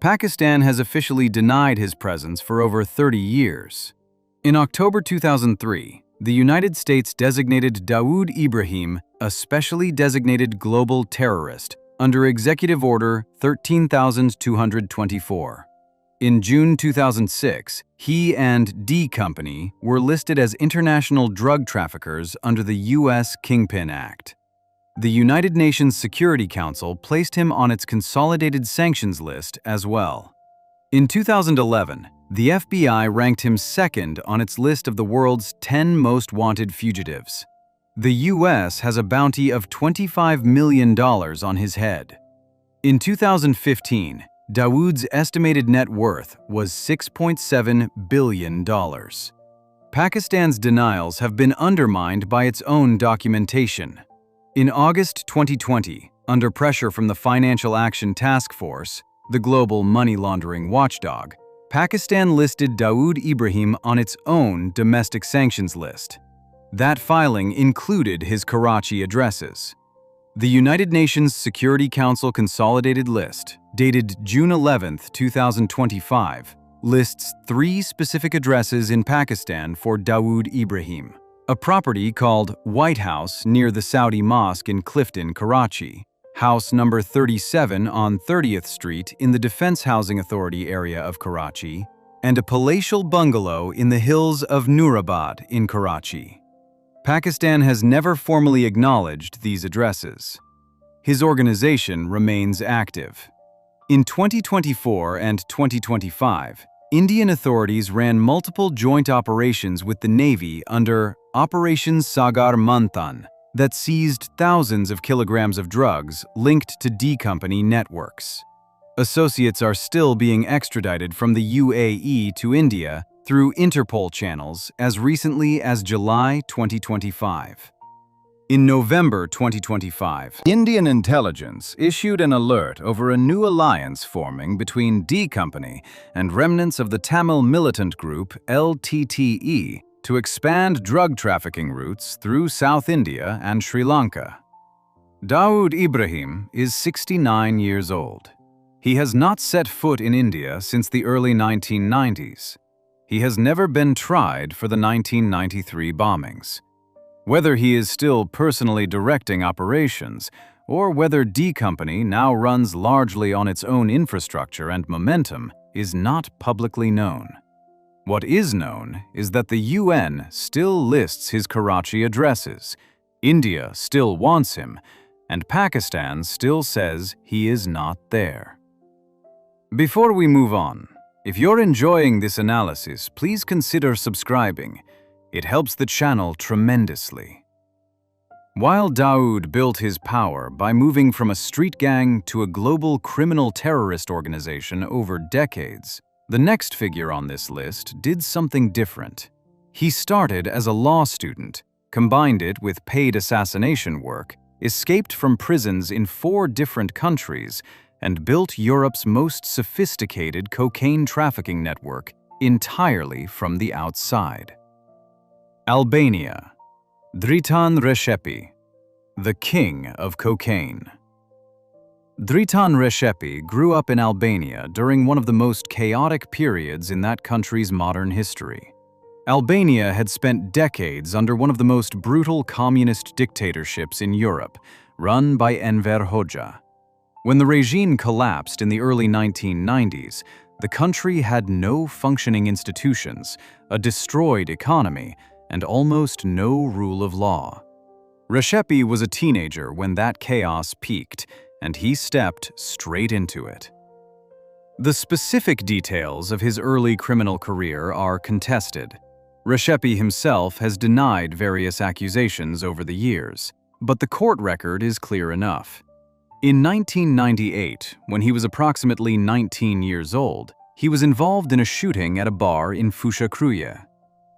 Pakistan has officially denied his presence for over 30 years. In October 2003, the United States designated Daoud Ibrahim a specially designated global terrorist under Executive Order 13,224. In June 2006, he and D Company were listed as international drug traffickers under the U.S. Kingpin Act. The United Nations Security Council placed him on its consolidated sanctions list as well. In 2011, the FBI ranked him second on its list of the world's 10 most wanted fugitives. The U.S. has a bounty of $25 million on his head. In 2015, Daoud's estimated net worth was $6.7 billion. Pakistan's denials have been undermined by its own documentation. In August 2020, under pressure from the Financial Action Task Force, the global money laundering watchdog, Pakistan listed Daoud Ibrahim on its own domestic sanctions list. That filing included his Karachi addresses. The United Nations Security Council Consolidated List, dated June 11, 2025, lists 3 specific addresses in Pakistan for Daoud Ibrahim: a property called White House near the Saudi Mosque in Clifton, Karachi, house number 37 on 30th Street in the Defense Housing Authority area of Karachi, and a palatial bungalow in the hills of Noorabad in Karachi. Pakistan has never formally acknowledged these addresses. His organization remains active. In 2024 and 2025, Indian authorities ran multiple joint operations with the Navy under Operation Sagar Manthan that seized thousands of kilograms of drugs linked to D Company networks. Associates are still being extradited from the UAE to India through Interpol channels as recently as July 2025. In November 2025, Indian intelligence issued an alert over a new alliance forming between D Company and remnants of the Tamil militant group LTTE to expand drug trafficking routes through South India and Sri Lanka. Daoud Ibrahim is 69 years old. He has not set foot in India since the early 1990s. He has never been tried for the 1993 bombings. Whether he is still personally directing operations, or whether D Company now runs largely on its own infrastructure and momentum, is not publicly known. What is known is that the UN still lists his Karachi addresses, India still wants him, and Pakistan still says he is not there. Before we move on, if you're enjoying this analysis, please consider subscribing. it helps the channel tremendously. While Daoud built his power by moving from a street gang to a global criminal terrorist organization over decades, the next figure on this list did something different. He started as a law student, combined it with paid assassination work, escaped from prisons in 4 different countries, and built Europe's most sophisticated cocaine trafficking network entirely from the outside. Albania. Dritan Recepi, the king of cocaine. Dritan Recepi grew up in Albania during one of the most chaotic periods in that country's modern history. Albania had spent decades under one of the most brutal communist dictatorships in Europe, run by Enver Hoxha. When the regime collapsed in the early 1990s, the country had no functioning institutions, a destroyed economy, and almost no rule of law. Recepi was a teenager when that chaos peaked, and he stepped straight into it. The specific details of his early criminal career are contested. Recepi himself has denied various accusations over the years, but the court record is clear enough. In 1998, when he was approximately 19 years old, he was involved in a shooting at a bar in Fusha.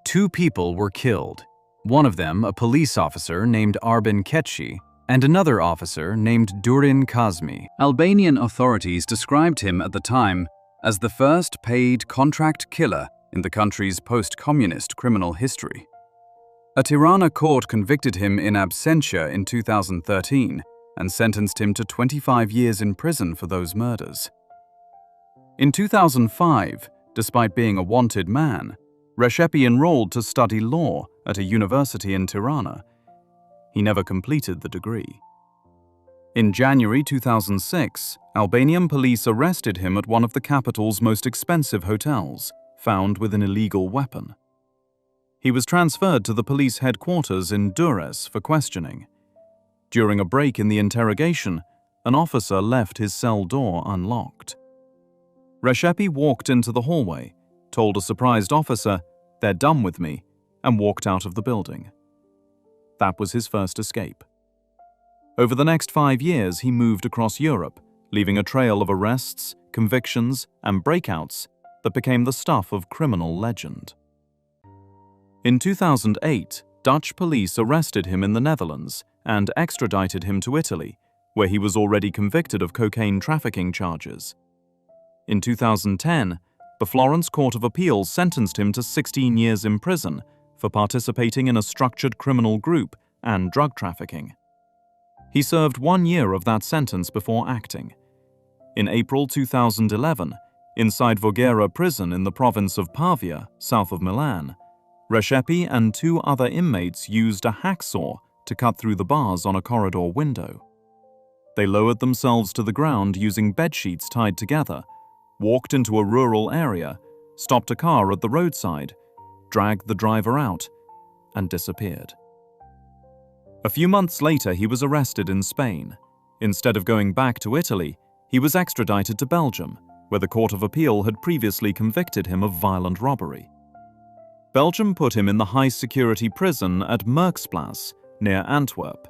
2 people were killed, one of them a police officer named Arben Keçi, and another officer named Durin Kazmi. Albanian authorities described him at the time as the first paid contract killer in the country's post-communist criminal history. A Tirana court convicted him in absentia in 2013 and sentenced him to 25 years in prison for those murders. In 2005, despite being a wanted man, Recepi enrolled to study law at a university in Tirana. He never completed the degree. In January 2006, Albanian police arrested him at one of the capital's most expensive hotels, found with an illegal weapon. He was transferred to the police headquarters in Durrës for questioning. During a break in the interrogation, an officer left his cell door unlocked. Recepi walked into the hallway, told a surprised officer, "They're done with me," and walked out of the building. That was his first escape. Over the next 5 years, he moved across Europe, leaving a trail of arrests, convictions, and breakouts that became the stuff of criminal legend. In 2008, Dutch police arrested him in the Netherlands and extradited him to Italy, where he was already convicted of cocaine trafficking charges. In 2010, the Florence Court of Appeal sentenced him to 16 years in prison for participating in a structured criminal group and drug trafficking. He served 1 year of that sentence before acting. In April 2011, inside Voghera prison in the province of Pavia, south of Milan, Recepi and 2 other inmates used a hacksaw to cut through the bars on a corridor window. They lowered themselves to the ground using bedsheets tied together, walked into a rural area, stopped a car at the roadside, dragged the driver out, and disappeared. A few months later, he was arrested in Spain. Instead of going back to Italy, he was extradited to Belgium, where the Court of Appeal had previously convicted him of violent robbery. Belgium put him in the high-security prison at Merksplas, near Antwerp.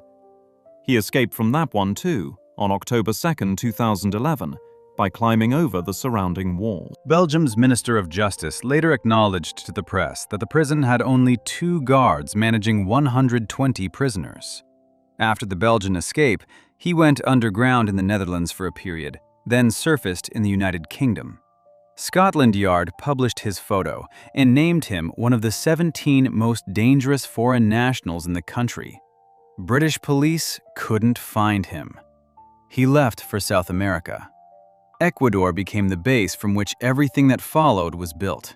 He escaped from that one too, on October 2, 2011, by climbing over the surrounding wall. Belgium's Minister of Justice later acknowledged to the press that the prison had only 2 guards managing 120 prisoners. After the Belgian escape, he went underground in the Netherlands for a period, then surfaced in the United Kingdom. Scotland Yard published his photo and named him one of the 17 most dangerous foreign nationals in the country. British police couldn't find him. He left for South America. Ecuador became the base from which everything that followed was built.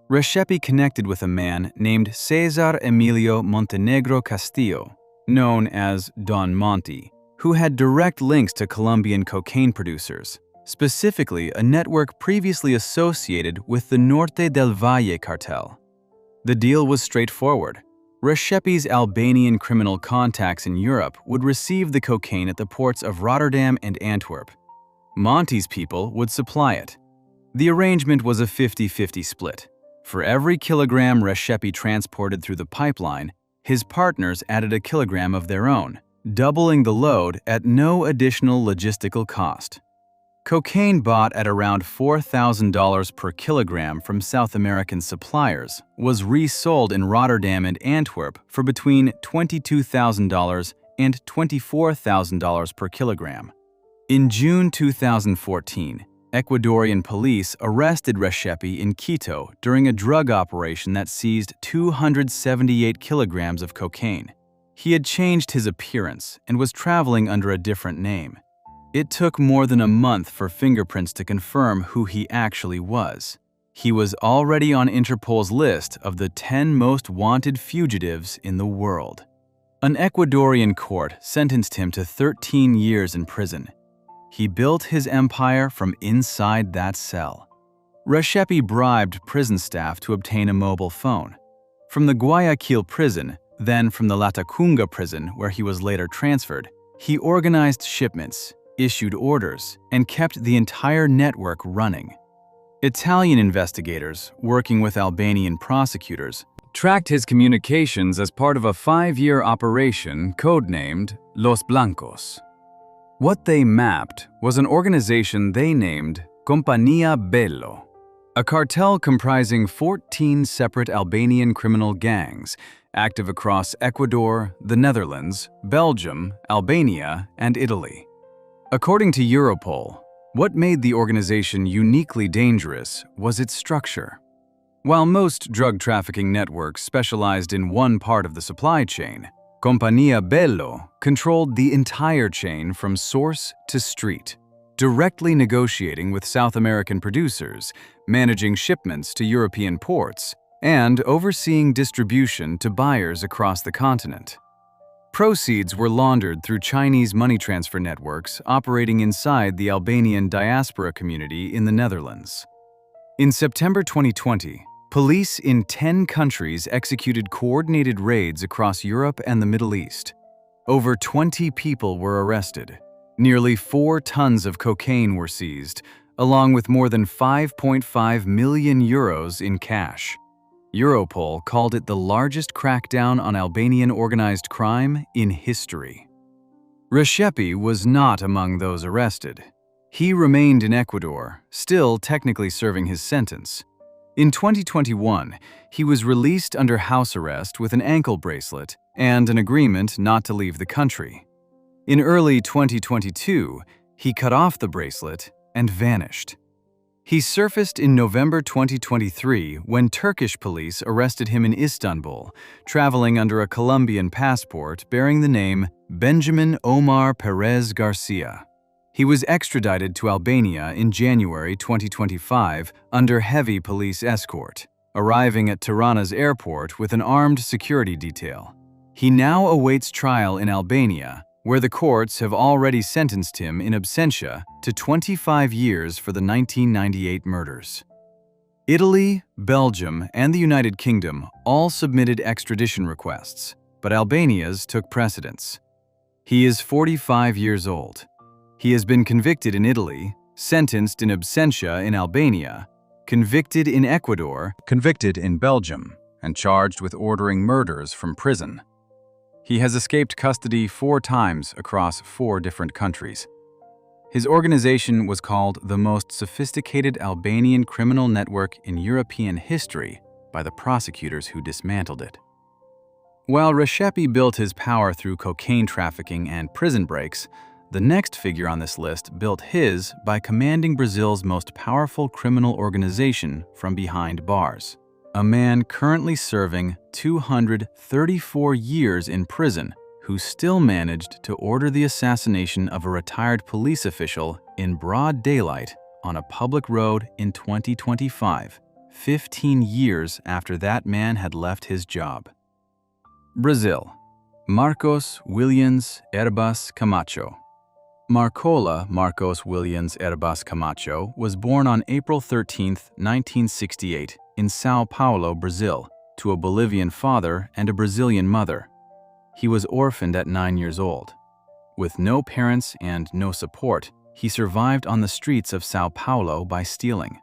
Recepi connected with a man named Cesar Emilio Montenegro Castillo, known as Don Monte, who had direct links to Colombian cocaine producers, specifically a network previously associated with the Norte del Valle cartel. The deal was straightforward. Recepi's Albanian criminal contacts in Europe would receive the cocaine at the ports of Rotterdam and Antwerp. Monte's people would supply it. The arrangement was a 50-50 split. For every kilogram Reshepi transported through the pipeline, his partners added a kilogram of their own, doubling the load at no additional logistical cost. Cocaine bought at around $4,000 per kilogram from South American suppliers was resold in Rotterdam and Antwerp for between $22,000 and $24,000 per kilogram. In June 2014, Ecuadorian police arrested Reshepi in Quito during a drug operation that seized 278 kilograms of cocaine. He had changed his appearance and was traveling under a different name. It took more than a month for fingerprints to confirm who he actually was. He was already on Interpol's list of the 10 most wanted fugitives in the world. An Ecuadorian court sentenced him to 13 years in prison. He built his empire from inside that cell. Reshepi bribed prison staff to obtain a mobile phone. From the Guayaquil prison, then from the Latacunga prison where he was later transferred, he organized shipments, issued orders, and kept the entire network running. Italian investigators, working with Albanian prosecutors, tracked his communications as part of a 5-year operation codenamed Los Blancos. What they mapped was an organization they named Compañía Bello, a cartel comprising 14 separate Albanian criminal gangs active across Ecuador, the Netherlands, Belgium, Albania, and Italy. According to Europol, what made the organization uniquely dangerous was its structure. While most drug trafficking networks specialized in one part of the supply chain, Compañía Bello controlled the entire chain from source to street, directly negotiating with South American producers, managing shipments to European ports, and overseeing distribution to buyers across the continent. Proceeds were laundered through Chinese money transfer networks operating inside the Albanian diaspora community in the Netherlands. In September 2020, police in 10 countries executed coordinated raids across Europe and the Middle East. Over 20 people were arrested. Nearly 4 tons of cocaine were seized, along with more than 5.5 million euros in cash. Europol called it the largest crackdown on Albanian organized crime in history. Reshepi was not among those arrested. He remained in Ecuador, still technically serving his sentence. In 2021, he was released under house arrest with an ankle bracelet and an agreement not to leave the country. In early 2022, he cut off the bracelet and vanished. He surfaced in November 2023 when Turkish police arrested him in Istanbul, traveling under a Colombian passport bearing the name Benjamin Omar Perez Garcia. He was extradited to Albania in January 2025 under heavy police escort, arriving at Tirana's airport with an armed security detail. He now awaits trial in Albania, where the courts have already sentenced him in absentia to 25 years for the 1998 murders. Italy, Belgium, and the United Kingdom all submitted extradition requests, but Albania's took precedence. He is 45 years old. He has been convicted in Italy, sentenced in absentia in Albania, convicted in Ecuador, convicted in Belgium, and charged with ordering murders from prison. He has escaped custody 4 times across 4 different countries. His organization was called the most sophisticated Albanian criminal network in European history by the prosecutors who dismantled it. While Reshepi built his power through cocaine trafficking and prison breaks, the next figure on this list built his by commanding Brazil's most powerful criminal organization from behind bars. A man currently serving 234 years in prison who still managed to order the assassination of a retired police official in broad daylight on a public road in 2025, 15 years after that man had left his job. Brazil. Marcos Williams Herbas Camacho. Marcola Marcos Williams Herbas Camacho was born on April 13, 1968, in São Paulo, Brazil, to a Bolivian father and a Brazilian mother. He was orphaned at 9 years old. With no parents and no support, he survived on the streets of São Paulo by stealing.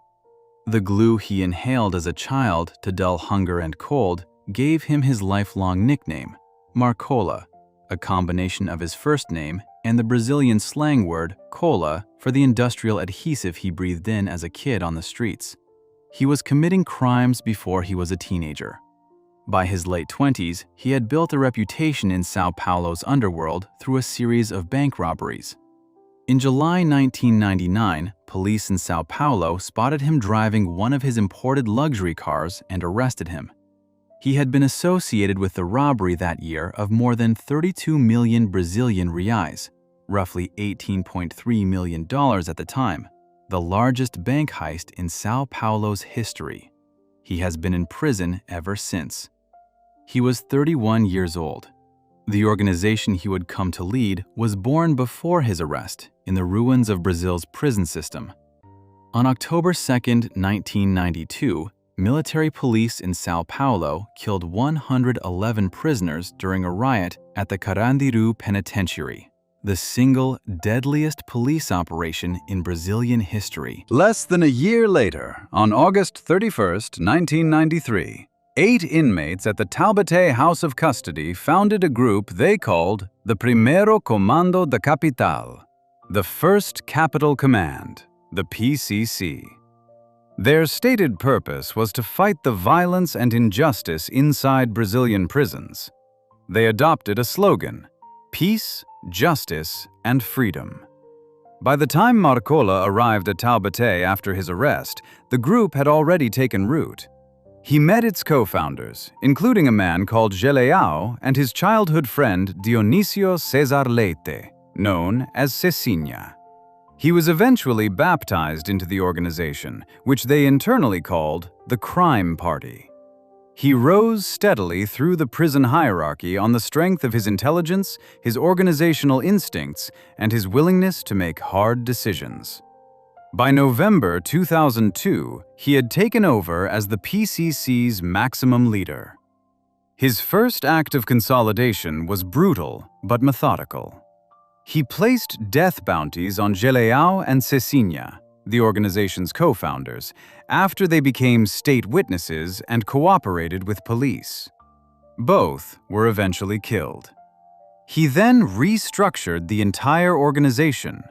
The glue he inhaled as a child to dull hunger and cold gave him his lifelong nickname, Marcola, a combination of his first name and the Brazilian slang word cola for the industrial adhesive he breathed in as a kid on the streets. He was committing crimes before he was a teenager. By his late 20s, he had built a reputation in São Paulo's underworld through a series of bank robberies. In July 1999, police in São Paulo spotted him driving one of his imported luxury cars and arrested him. He had been associated with the robbery that year of more than 32 million Brazilian reais, roughly $18.3 million at the time, the largest bank heist in São Paulo's history. He has been in prison ever since. He was 31 years old. The organization he would come to lead was born before his arrest in the ruins of Brazil's prison system. On October 2, 1992, military police in São Paulo killed 111 prisoners during a riot at the Carandiru Penitentiary, the single deadliest police operation in Brazilian history. Less than a year later, on August 31, 1993, 8 inmates at the Taubaté House of Custody founded a group they called the Primeiro Comando da Capital, the First Capital Command, the PCC. Their stated purpose was to fight the violence and injustice inside Brazilian prisons. They adopted a slogan: peace, justice, and freedom. By the time Marcola arrived at Taubaté after his arrest, the group had already taken root. He met its co-founders, including a man called Geleao and his childhood friend Dionísio Cesar Leite, known as Cecinha. He was eventually baptized into the organization, which they internally called the Crime Party. He rose steadily through the prison hierarchy on the strength of his intelligence, his organizational instincts, and his willingness to make hard decisions. By November 2002, he had taken over as the PCC's maximum leader. His first act of consolidation was brutal but methodical. He placed death bounties on Geleao and Cecinha, the organization's co-founders, after they became state witnesses and cooperated with police. Both were eventually killed. He then restructured the entire organization.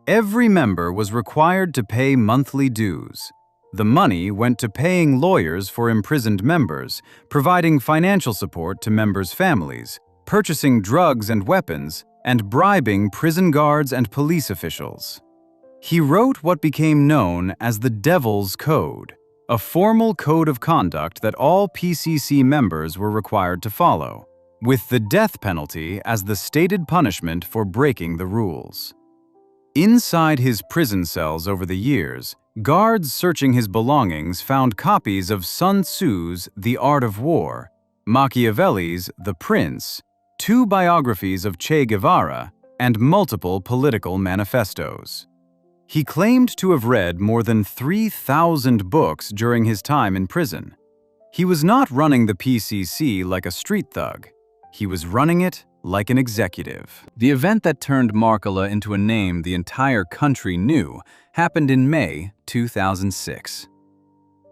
Every member was required to pay monthly dues. The money went to paying lawyers for imprisoned members, providing financial support to members' families, purchasing drugs and weapons, and bribing prison guards and police officials. He wrote what became known as the Devil's Code, a formal code of conduct that all PCC members were required to follow, with the death penalty as the stated punishment for breaking the rules. Inside his prison cells over the years, guards searching his belongings found copies of Sun Tzu's The Art of War, Machiavelli's The Prince, 2 biographies of Che Guevara, and multiple political manifestos. He claimed to have read more than 3,000 books during his time in prison. He was not running the PCC like a street thug. He was running it like an executive. The event that turned Marcola into a name the entire country knew happened in May 2006.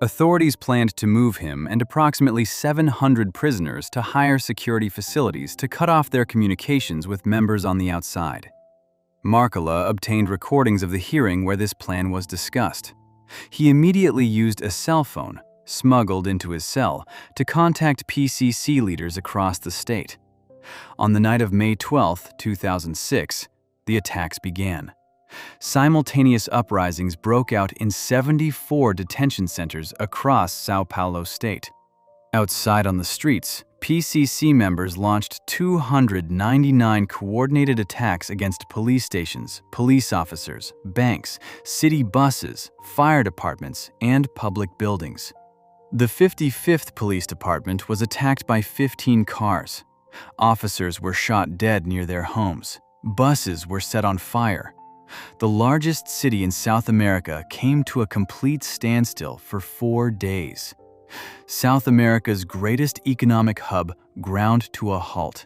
Authorities planned to move him and approximately 700 prisoners to higher security facilities to cut off their communications with members on the outside. Marcola obtained recordings of the hearing where this plan was discussed. He immediately used a cell phone, smuggled into his cell, to contact PCC leaders across the state. On the night of May 12, 2006, the attacks began. Simultaneous uprisings broke out in 74 detention centers across São Paulo state. Outside on the streets, PCC members launched 299 coordinated attacks against police stations, police officers, banks, city buses, fire departments, and public buildings. The 55th Police Department was attacked by 15 cars. Officers were shot dead near their homes. Buses were set on fire. The largest city in South America came to a complete standstill for 4 days. South America's greatest economic hub ground to a halt,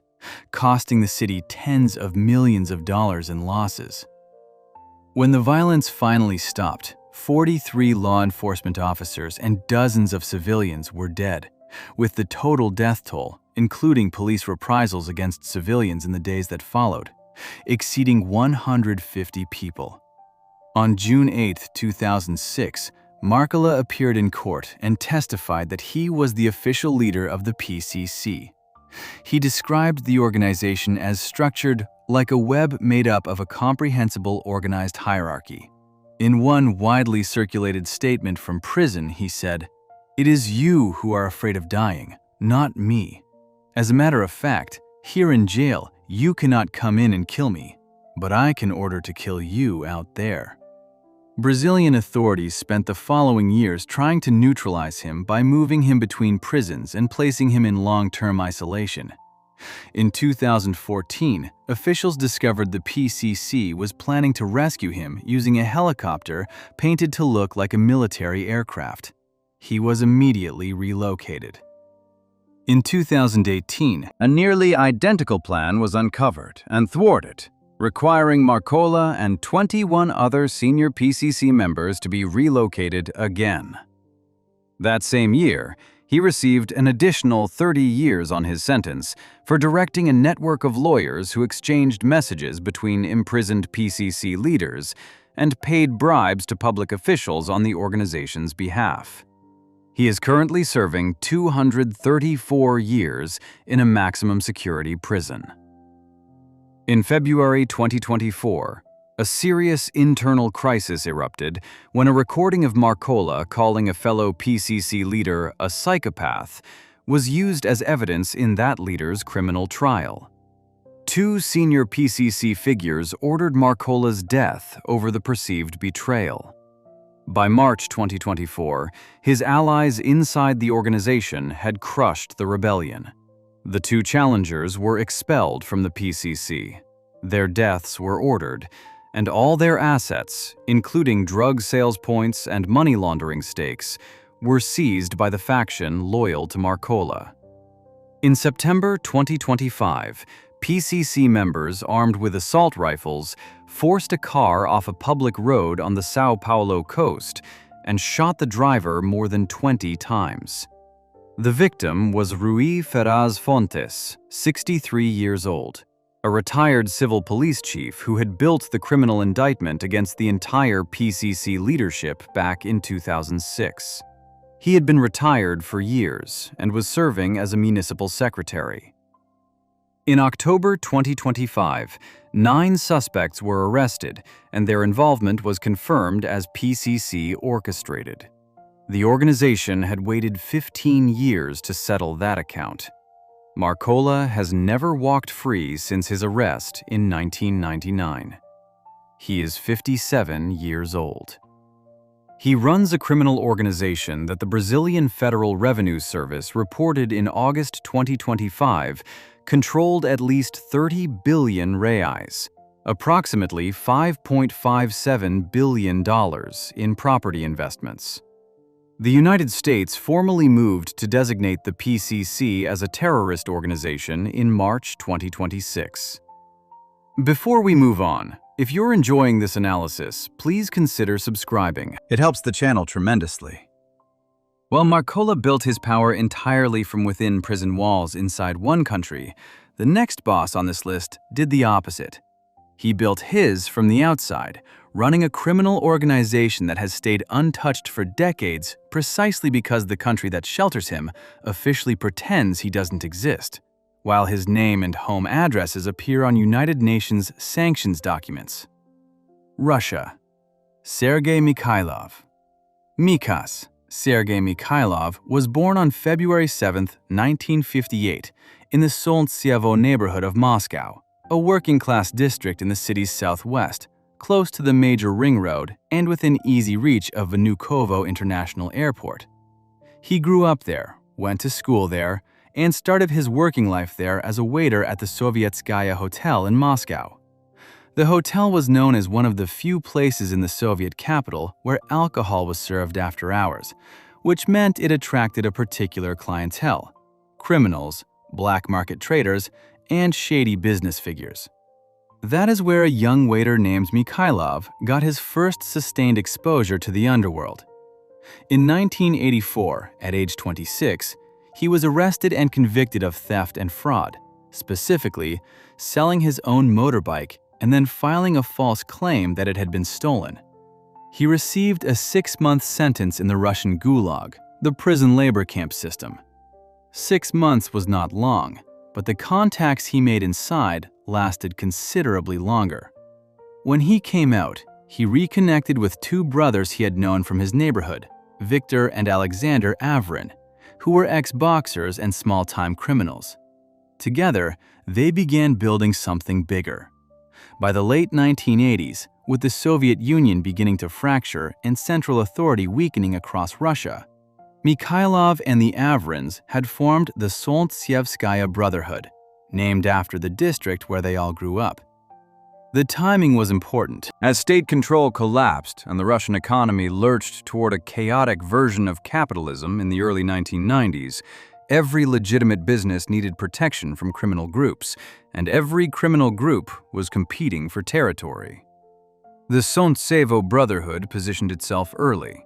costing the city tens of millions of dollars in losses. When the violence finally stopped, 43 law enforcement officers and dozens of civilians were dead, with the total death toll, including police reprisals against civilians in the days that followed, exceeding 150 people. On June 8, 2006, Markkula appeared in court and testified that he was the official leader of the PCC. He described the organization as structured like a web made up of a comprehensible organized hierarchy. In one widely circulated statement from prison, he said, "It is you who are afraid of dying, not me. As a matter of fact, here in jail, you cannot come in and kill me, but I can order to kill you out there." Brazilian authorities spent the following years trying to neutralize him by moving him between prisons and placing him in long-term isolation. In 2014, officials discovered the PCC was planning to rescue him using a helicopter painted to look like a military aircraft. He was immediately relocated. In 2018, A nearly identical plan was uncovered and thwarted, requiring Markkula and 21 other senior PCC members to be relocated again. That same year, he received an additional 30 years on his sentence for directing a network of lawyers who exchanged messages between imprisoned PCC leaders and paid bribes to public officials on the organization's behalf. He is currently serving 234 years in a maximum security prison. In February 2024, a serious internal crisis erupted when a recording of Markkula calling a fellow PCC leader a psychopath was used as evidence in that leader's criminal trial. Two senior PCC figures ordered Markkula's death over the perceived betrayal. By March 2024, his allies inside the organization had crushed the rebellion. The two challengers were expelled from the PCC. Their deaths were ordered, and all their assets, including drug sales points and money laundering stakes, were seized by the faction loyal to Markkula. In September 2025, PCC members armed with assault rifles forced a car off a public road on the São Paulo coast and shot the driver more than 20 times. The victim was Rui Ferraz Fontes, 63 years old, a retired civil police chief who had built the criminal indictment against the entire PCC leadership back in 2006. He had been retired for years and was serving as a municipal secretary. In October 2025, 9 suspects were arrested, and their involvement was confirmed as PCC orchestrated. The organization had waited 15 years to settle that account. Markkula has never walked free since his arrest in 1999. He is 57 years old. He runs a criminal organization that the Brazilian Federal Revenue Service reported in August 2025 controlled at least 30 billion reais, approximately $5.57 billion in property investments. The United States formally moved to designate the PCC as a terrorist organization in March 2026. Before we move on, if you're enjoying this analysis, please consider subscribing. It helps the channel tremendously. While Markkula built his power entirely from within prison walls inside one country, the next boss on this list did the opposite. He built his from the outside, running a criminal organization that has stayed untouched for decades precisely because the country that shelters him officially pretends he doesn't exist, while his name and home addresses appear on United Nations sanctions documents. Russia. Sergei Mikhailov. Mikas, Sergei Mikhailov, was born on February 7, 1958, in the Solntsevo neighborhood of Moscow, a working-class district in the city's southwest, close to the major ring road and within easy reach of Vnukovo International Airport. He grew up there, went to school there, and started his working life there as a waiter at the Sovietskaya Hotel in Moscow. The hotel was known as one of the few places in the Soviet capital where alcohol was served after hours, which meant it attracted a particular clientele: criminals, black market traders, and shady business figures. That is where a young waiter named Mikhailov got his first sustained exposure to the underworld. In 1984, at age 26, he was arrested and convicted of theft and fraud, specifically selling his own motorbike and then filing a false claim that it had been stolen. He received a 6-month sentence in the Russian Gulag, the prison labor camp system. 6 months was not long, but the contacts he made inside lasted considerably longer. When he came out, he reconnected with 2 brothers he had known from his neighborhood, Viktor and Alexander Avrin, who were ex-boxers and small-time criminals. Together, they began building something bigger. By the late 1980s, with the Soviet Union beginning to fracture and central authority weakening across Russia, Mikhailov and the Avrins had formed the Solntseevskaya Brotherhood, named after the district where they all grew up. The timing was important. As state control collapsed and the Russian economy lurched toward a chaotic version of capitalism in the early 1990s, every legitimate business needed protection from criminal groups, and every criminal group was competing for territory. The Solntsevo Brotherhood positioned itself early.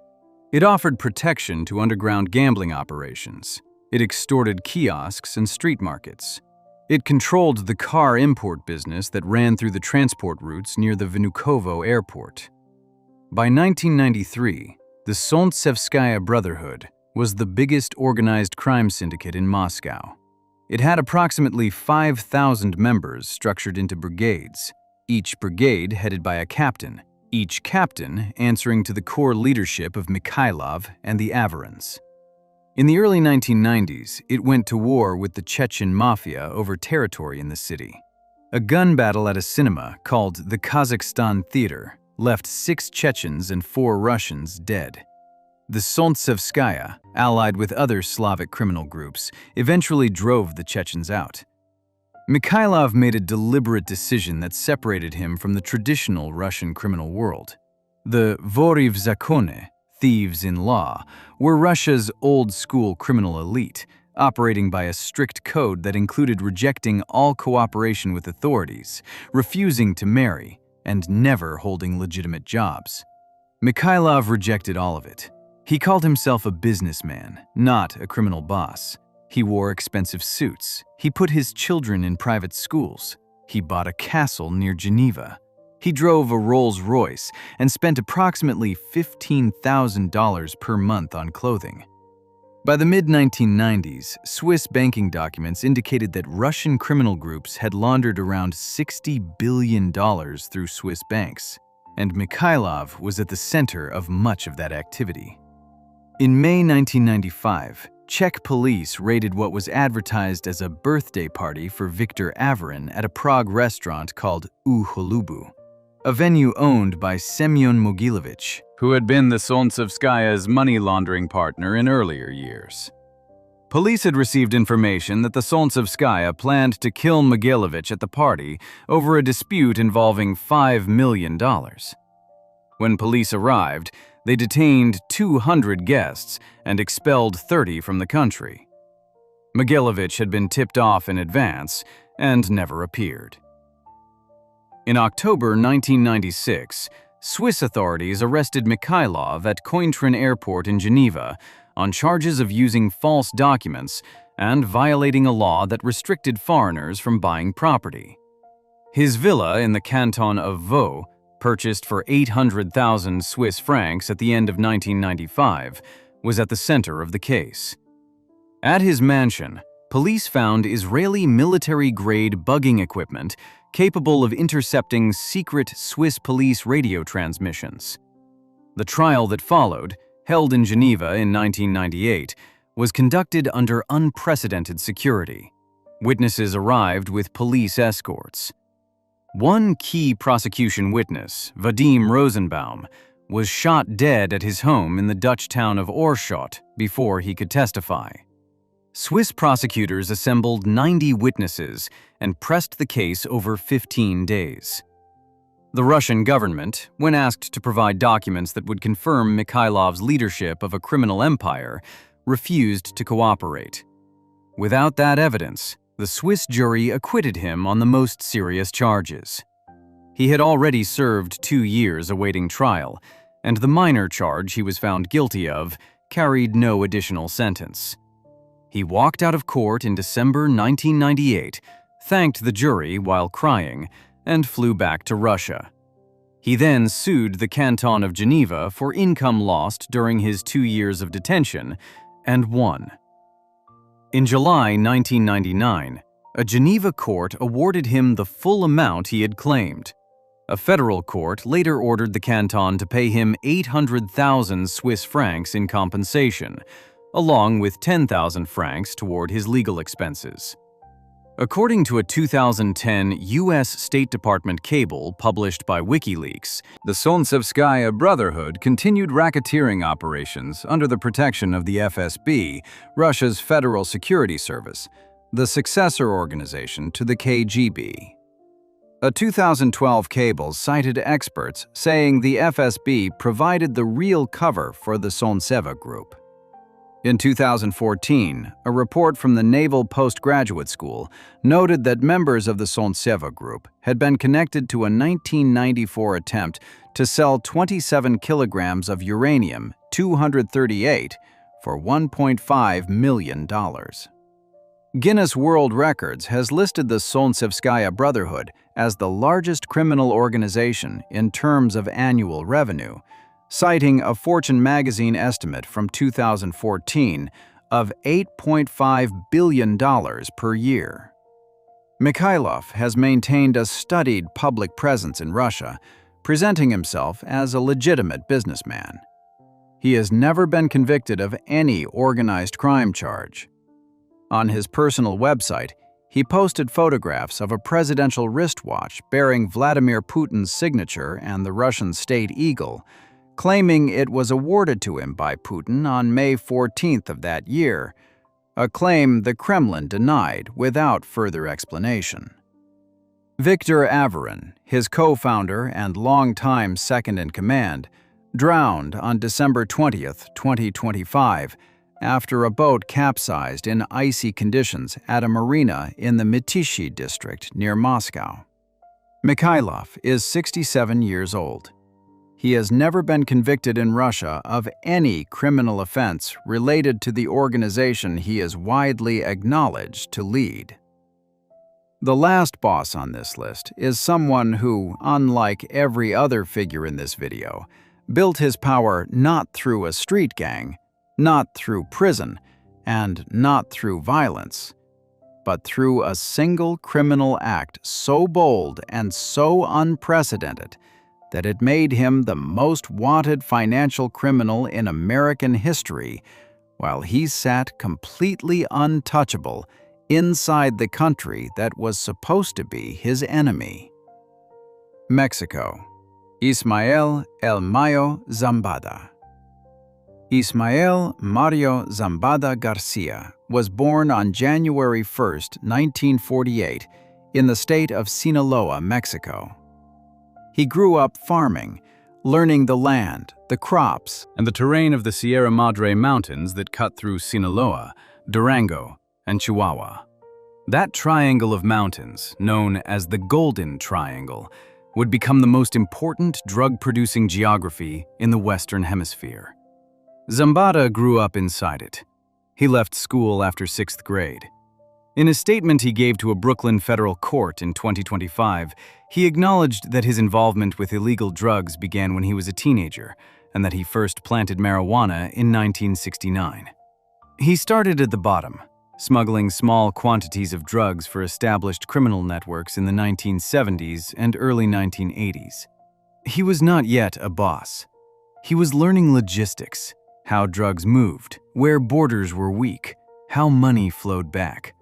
It offered protection to underground gambling operations. It extorted kiosks and street markets. It controlled the car import business that ran through the transport routes near the Vnukovo airport. By 1993, the Solntseevskaya Brotherhood was the biggest organized crime syndicate in Moscow. It had approximately 5,000 members structured into brigades, each brigade headed by a captain, each captain answering to the core leadership of Mikhailov and the Avrins. In the early 1990s, it went to war with the Chechen Mafia over territory in the city. A gun battle at a cinema called the Kazakhstan Theater left 6 Chechens and 4 Russians dead. The Solntseevskaya, allied with other Slavic criminal groups, eventually drove the Chechens out. Mikhailov made a deliberate decision that separated him from the traditional Russian criminal world. The vori v zakone, thieves in law, were Russia's old-school criminal elite, operating by a strict code that included rejecting all cooperation with authorities, refusing to marry, and never holding legitimate jobs. Mikhailov rejected all of it. He called himself a businessman, not a criminal boss. He wore expensive suits. He put his children in private schools. He bought a castle near Geneva. He drove a Rolls-Royce and spent approximately $15,000 per month on clothing. By the mid-1990s, Swiss banking documents indicated that Russian criminal groups had laundered around $60 billion through Swiss banks, and Mikhailov was at the center of much of that activity. In May 1995, Czech police raided what was advertised as a birthday party for Viktor Avrin at a Prague restaurant called U Holubu, a venue owned by Semyon Mogilovich, who had been the Solntseevskaya's money laundering partner in earlier years. Police had received information that the Solntseevskaya planned to kill Mogilovich at the party over a dispute involving $5 million. When police arrived, they detained 200 guests and expelled 30 from the country. Mogilovich had been tipped off in advance and never appeared. In October 1996, Swiss authorities arrested Mikhailov at Cointrin Airport in Geneva on charges of using false documents and violating a law that restricted foreigners from buying property. His villa in the canton of Vaud, purchased for 800,000 Swiss francs at the end of 1995, was at the center of the case. At his mansion, police found Israeli military-grade bugging equipment capable of intercepting secret Swiss police radio transmissions. The trial that followed, held in Geneva in 1998, was conducted under unprecedented security. Witnesses arrived with police escorts. One key prosecution witness, Vadim Rosenbaum, was shot dead at his home in the Dutch town of Oorschot before he could testify. Swiss prosecutors assembled 90 witnesses and pressed the case over 15 days. The Russian government, when asked to provide documents that would confirm Mikhailov's leadership of a criminal empire, refused to cooperate. Without that evidence, the Swiss jury acquitted him on the most serious charges. He had already served 2 years awaiting trial, and the minor charge he was found guilty of carried no additional sentence. He walked out of court in December 1998, thanked the jury while crying, and flew back to Russia. He then sued the Canton of Geneva for income lost during his 2 years of detention, and won. In July 1999, a Geneva court awarded him the full amount he had claimed. A federal court later ordered the canton to pay him 800,000 Swiss francs in compensation, along with 10,000 francs toward his legal expenses. According to a 2010 U.S. State Department cable published by WikiLeaks, the Solntsevskaya Brotherhood continued racketeering operations under the protection of the FSB, Russia's Federal Security Service, the successor organization to the KGB. A 2012 cable cited experts saying the FSB provided the real cover for the Solntseva group. In 2014, a report from the Naval Postgraduate School noted that members of the Solntseva group had been connected to a 1994 attempt to sell 27 kilograms of uranium-238 for $1.5 million. Guinness World Records has listed the Solntsevskaya Brotherhood as the largest criminal organization in terms of annual revenue, citing a Fortune magazine estimate from 2014 of $8.5 billion per year. Mikhailov has maintained a studied public presence in Russia, presenting himself as a legitimate businessman. He has never been convicted of any organized crime charge. On his personal website, he posted photographs of a presidential wristwatch bearing Vladimir Putin's signature and the Russian state eagle, claiming it was awarded to him by Putin on May 14th of that year, a claim the Kremlin denied without further explanation. Viktor Averin, his co-founder and longtime second-in-command, drowned on December 20th, 2025, after a boat capsized in icy conditions at a marina in the Mytishi district near Moscow. Mikhailov is 67 years old. He has never been convicted in Russia of any criminal offense related to the organization he is widely acknowledged to lead. The last boss on this list is someone who, unlike every other figure in this video, built his power not through a street gang, not through prison, and not through violence, but through a single criminal act so bold and so unprecedented that it made him the most wanted financial criminal in American history, while he sat completely untouchable inside the country that was supposed to be his enemy. Mexico. Ismael El Mayo Zambada. Ismael Mario Zambada Garcia was born on January 1, 1948, in the state of Sinaloa, Mexico. He grew up farming, learning the land, the crops, and the terrain of the Sierra Madre Mountains that cut through Sinaloa, Durango, and Chihuahua. That triangle of mountains, known as the Golden Triangle, would become the most important drug-producing geography in the Western Hemisphere. Zambada grew up inside it. He left school after 6th grade. In a statement he gave to a Brooklyn federal court in 2025, he acknowledged that his involvement with illegal drugs began when he was a teenager, and that he first planted marijuana in 1969. He started at the bottom, smuggling small quantities of drugs for established criminal networks in the 1970s and early 1980s. He was not yet a boss. He was learning logistics, how drugs moved, where borders were weak, how money flowed back.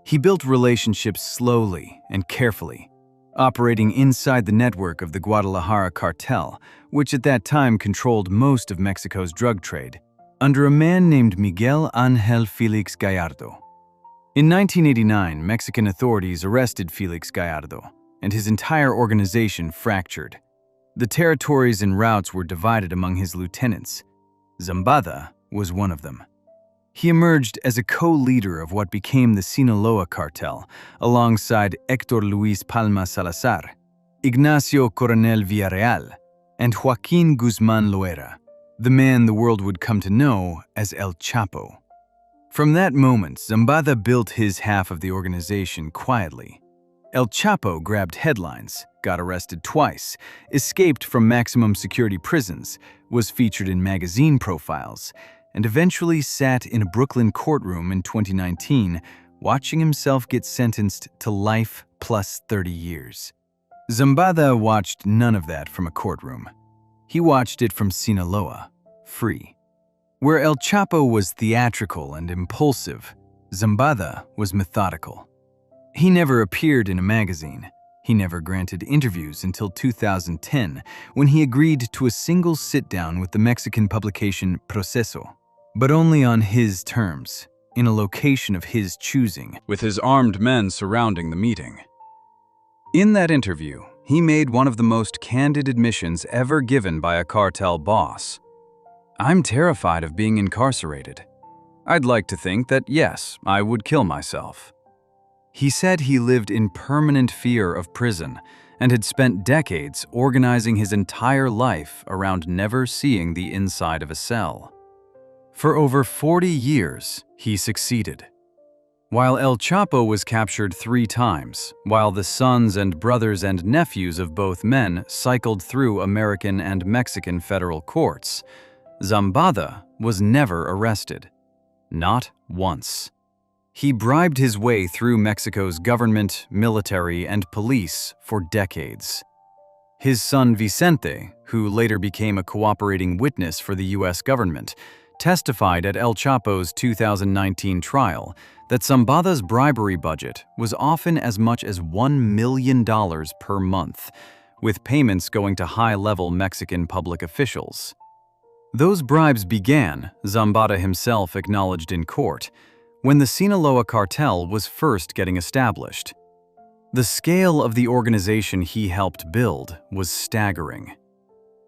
He built relationships slowly and carefully, operating inside the network of the Guadalajara cartel, which at that time controlled most of Mexico's drug trade, under a man named Miguel Ángel Felix Gallardo. In 1989, Mexican authorities arrested Felix Gallardo, and his entire organization fractured. The territories and routes were divided among his lieutenants. Zambada was one of them. He emerged as a co-leader of what became the Sinaloa cartel, alongside Héctor Luis Palma Salazar. Ignacio Coronel Villarreal, and Joaquin Guzman Loera, the man the world would come to know as El Chapo. From that moment, Zambada built his half of the organization quietly. El Chapo grabbed headlines, got arrested twice, escaped from maximum security prisons, was featured in magazine profiles, and eventually sat in a Brooklyn courtroom in 2019, watching himself get sentenced to life plus 30 years. Zambada watched none of that from a courtroom. He watched it from Sinaloa, free. Where El Chapo was theatrical and impulsive, Zambada was methodical. He never appeared in a magazine. He never granted interviews until 2010, when he agreed to a single sit-down with the Mexican publication Proceso, but only on his terms, in a location of his choosing, with his armed men surrounding the meeting. In that interview, he made one of the most candid admissions ever given by a cartel boss. "I'm terrified of being incarcerated. I'd like to think that, yes, I would kill myself." He said he lived in permanent fear of prison and had spent decades organizing his entire life around never seeing the inside of a cell. For over 40 years, he succeeded. While El Chapo was captured 3 times, while the sons and brothers and nephews of both men cycled through American and Mexican federal courts, Zambada was never arrested. Not once. He bribed his way through Mexico's government, military, and police for decades. His son Vicente, who later became a cooperating witness for the U.S. government, testified at El Chapo's 2019 trial that Zambada's bribery budget was often as much as $1 million per month, with payments going to high-level Mexican public officials. Those bribes began, Zambada himself acknowledged in court, when the Sinaloa cartel was first getting established. The scale of the organization he helped build was staggering.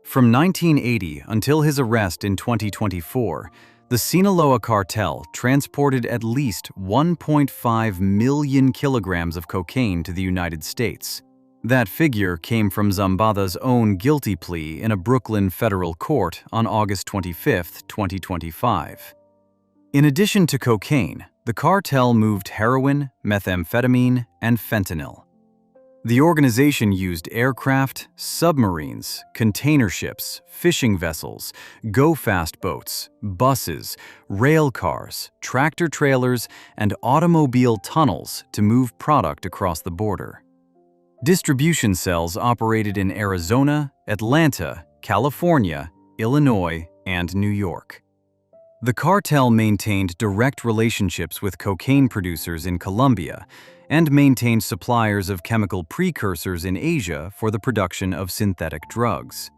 From 1980 until his arrest in 2024, the Sinaloa cartel transported at least 1.5 million kilograms of cocaine to the United States. That figure came from Zambada's own guilty plea in a Brooklyn federal court on August 25, 2025. In addition to cocaine, the cartel moved heroin, methamphetamine, and fentanyl. The organization used aircraft, submarines, container ships, fishing vessels, go-fast boats, buses, rail cars, tractor-trailers, and automobile tunnels to move product across the border. Distribution cells operated in Arizona, Atlanta, California, Illinois, and New York. The cartel maintained direct relationships with cocaine producers in Colombia and maintained suppliers of chemical precursors in Asia for the production of synthetic drugs.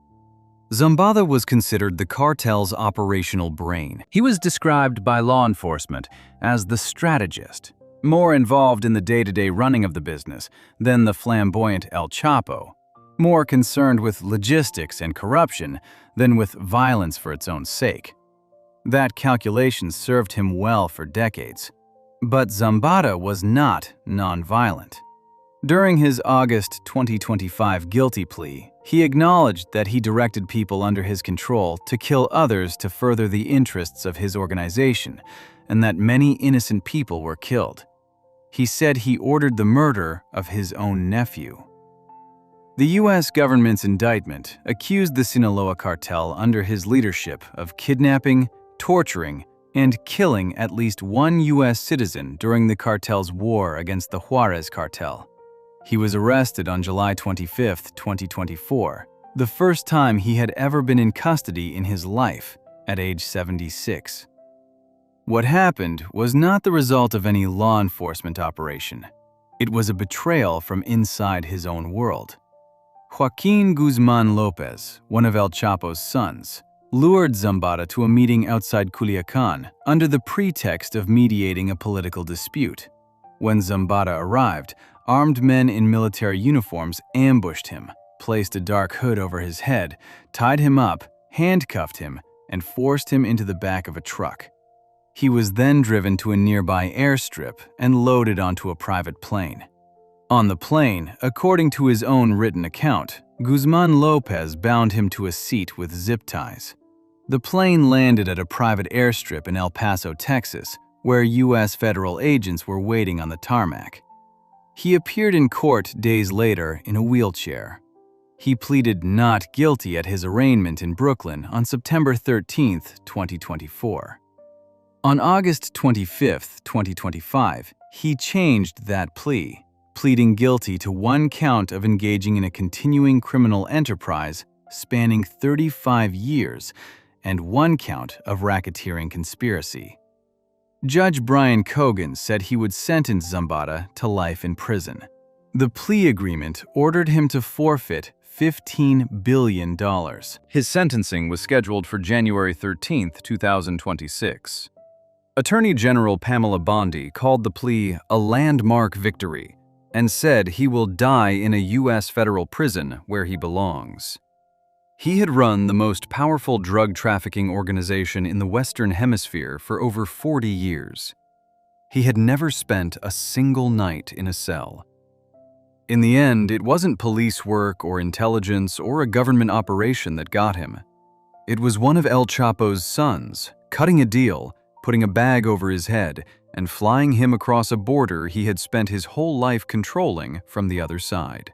Zambada was considered the cartel's operational brain. He was described by law enforcement as the strategist, more involved in the day-to-day running of the business than the flamboyant El Chapo, more concerned with logistics and corruption than with violence for its own sake. That calculation served him well for decades. But Zambada was not nonviolent. During his August 2025 guilty plea, he acknowledged that he directed people under his control to kill others to further the interests of his organization, and that many innocent people were killed. He said he ordered the murder of his own nephew. The U.S. government's indictment accused the Sinaloa cartel under his leadership of kidnapping, torturing, and killing at least one U.S. citizen during the cartel's war against the Juarez cartel. He was arrested on July 25, 2024, the first time he had ever been in custody in his life, at age 76. What happened was not the result of any law enforcement operation. It was a betrayal from inside his own world. Joaquin Guzman Lopez, one of El Chapo's sons, lured Zambada to a meeting outside Culiacan under the pretext of mediating a political dispute. When Zambada arrived, armed men in military uniforms ambushed him, placed a dark hood over his head, tied him up, handcuffed him, and forced him into the back of a truck. He was then driven to a nearby airstrip and loaded onto a private plane. On the plane, according to his own written account, Guzman Lopez bound him to a seat with zip ties. The plane landed at a private airstrip in El Paso, Texas, where U.S. federal agents were waiting on the tarmac. He appeared in court days later in a wheelchair. He pleaded not guilty at his arraignment in Brooklyn on September 13, 2024. On August 25, 2025, he changed that plea, pleading guilty to one count of engaging in a continuing criminal enterprise spanning 35 years and one count of racketeering conspiracy. Judge Brian Cogan said he would sentence Zambada to life in prison. The plea agreement ordered him to forfeit $15 billion. His sentencing was scheduled for January 13, 2026. Attorney General Pamela Bondi called the plea a landmark victory and said he will die in a U.S. federal prison where he belongs. He had run the most powerful drug trafficking organization in the Western Hemisphere for over 40 years. He had never spent a single night in a cell. In the end, it wasn't police work or intelligence or a government operation that got him. It was one of El Chapo's sons, cutting a deal, putting a bag over his head, and flying him across a border he had spent his whole life controlling from the other side.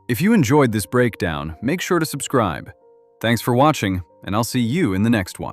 If you enjoyed this breakdown, make sure to subscribe. Thanks for watching, and I'll see you in the next one.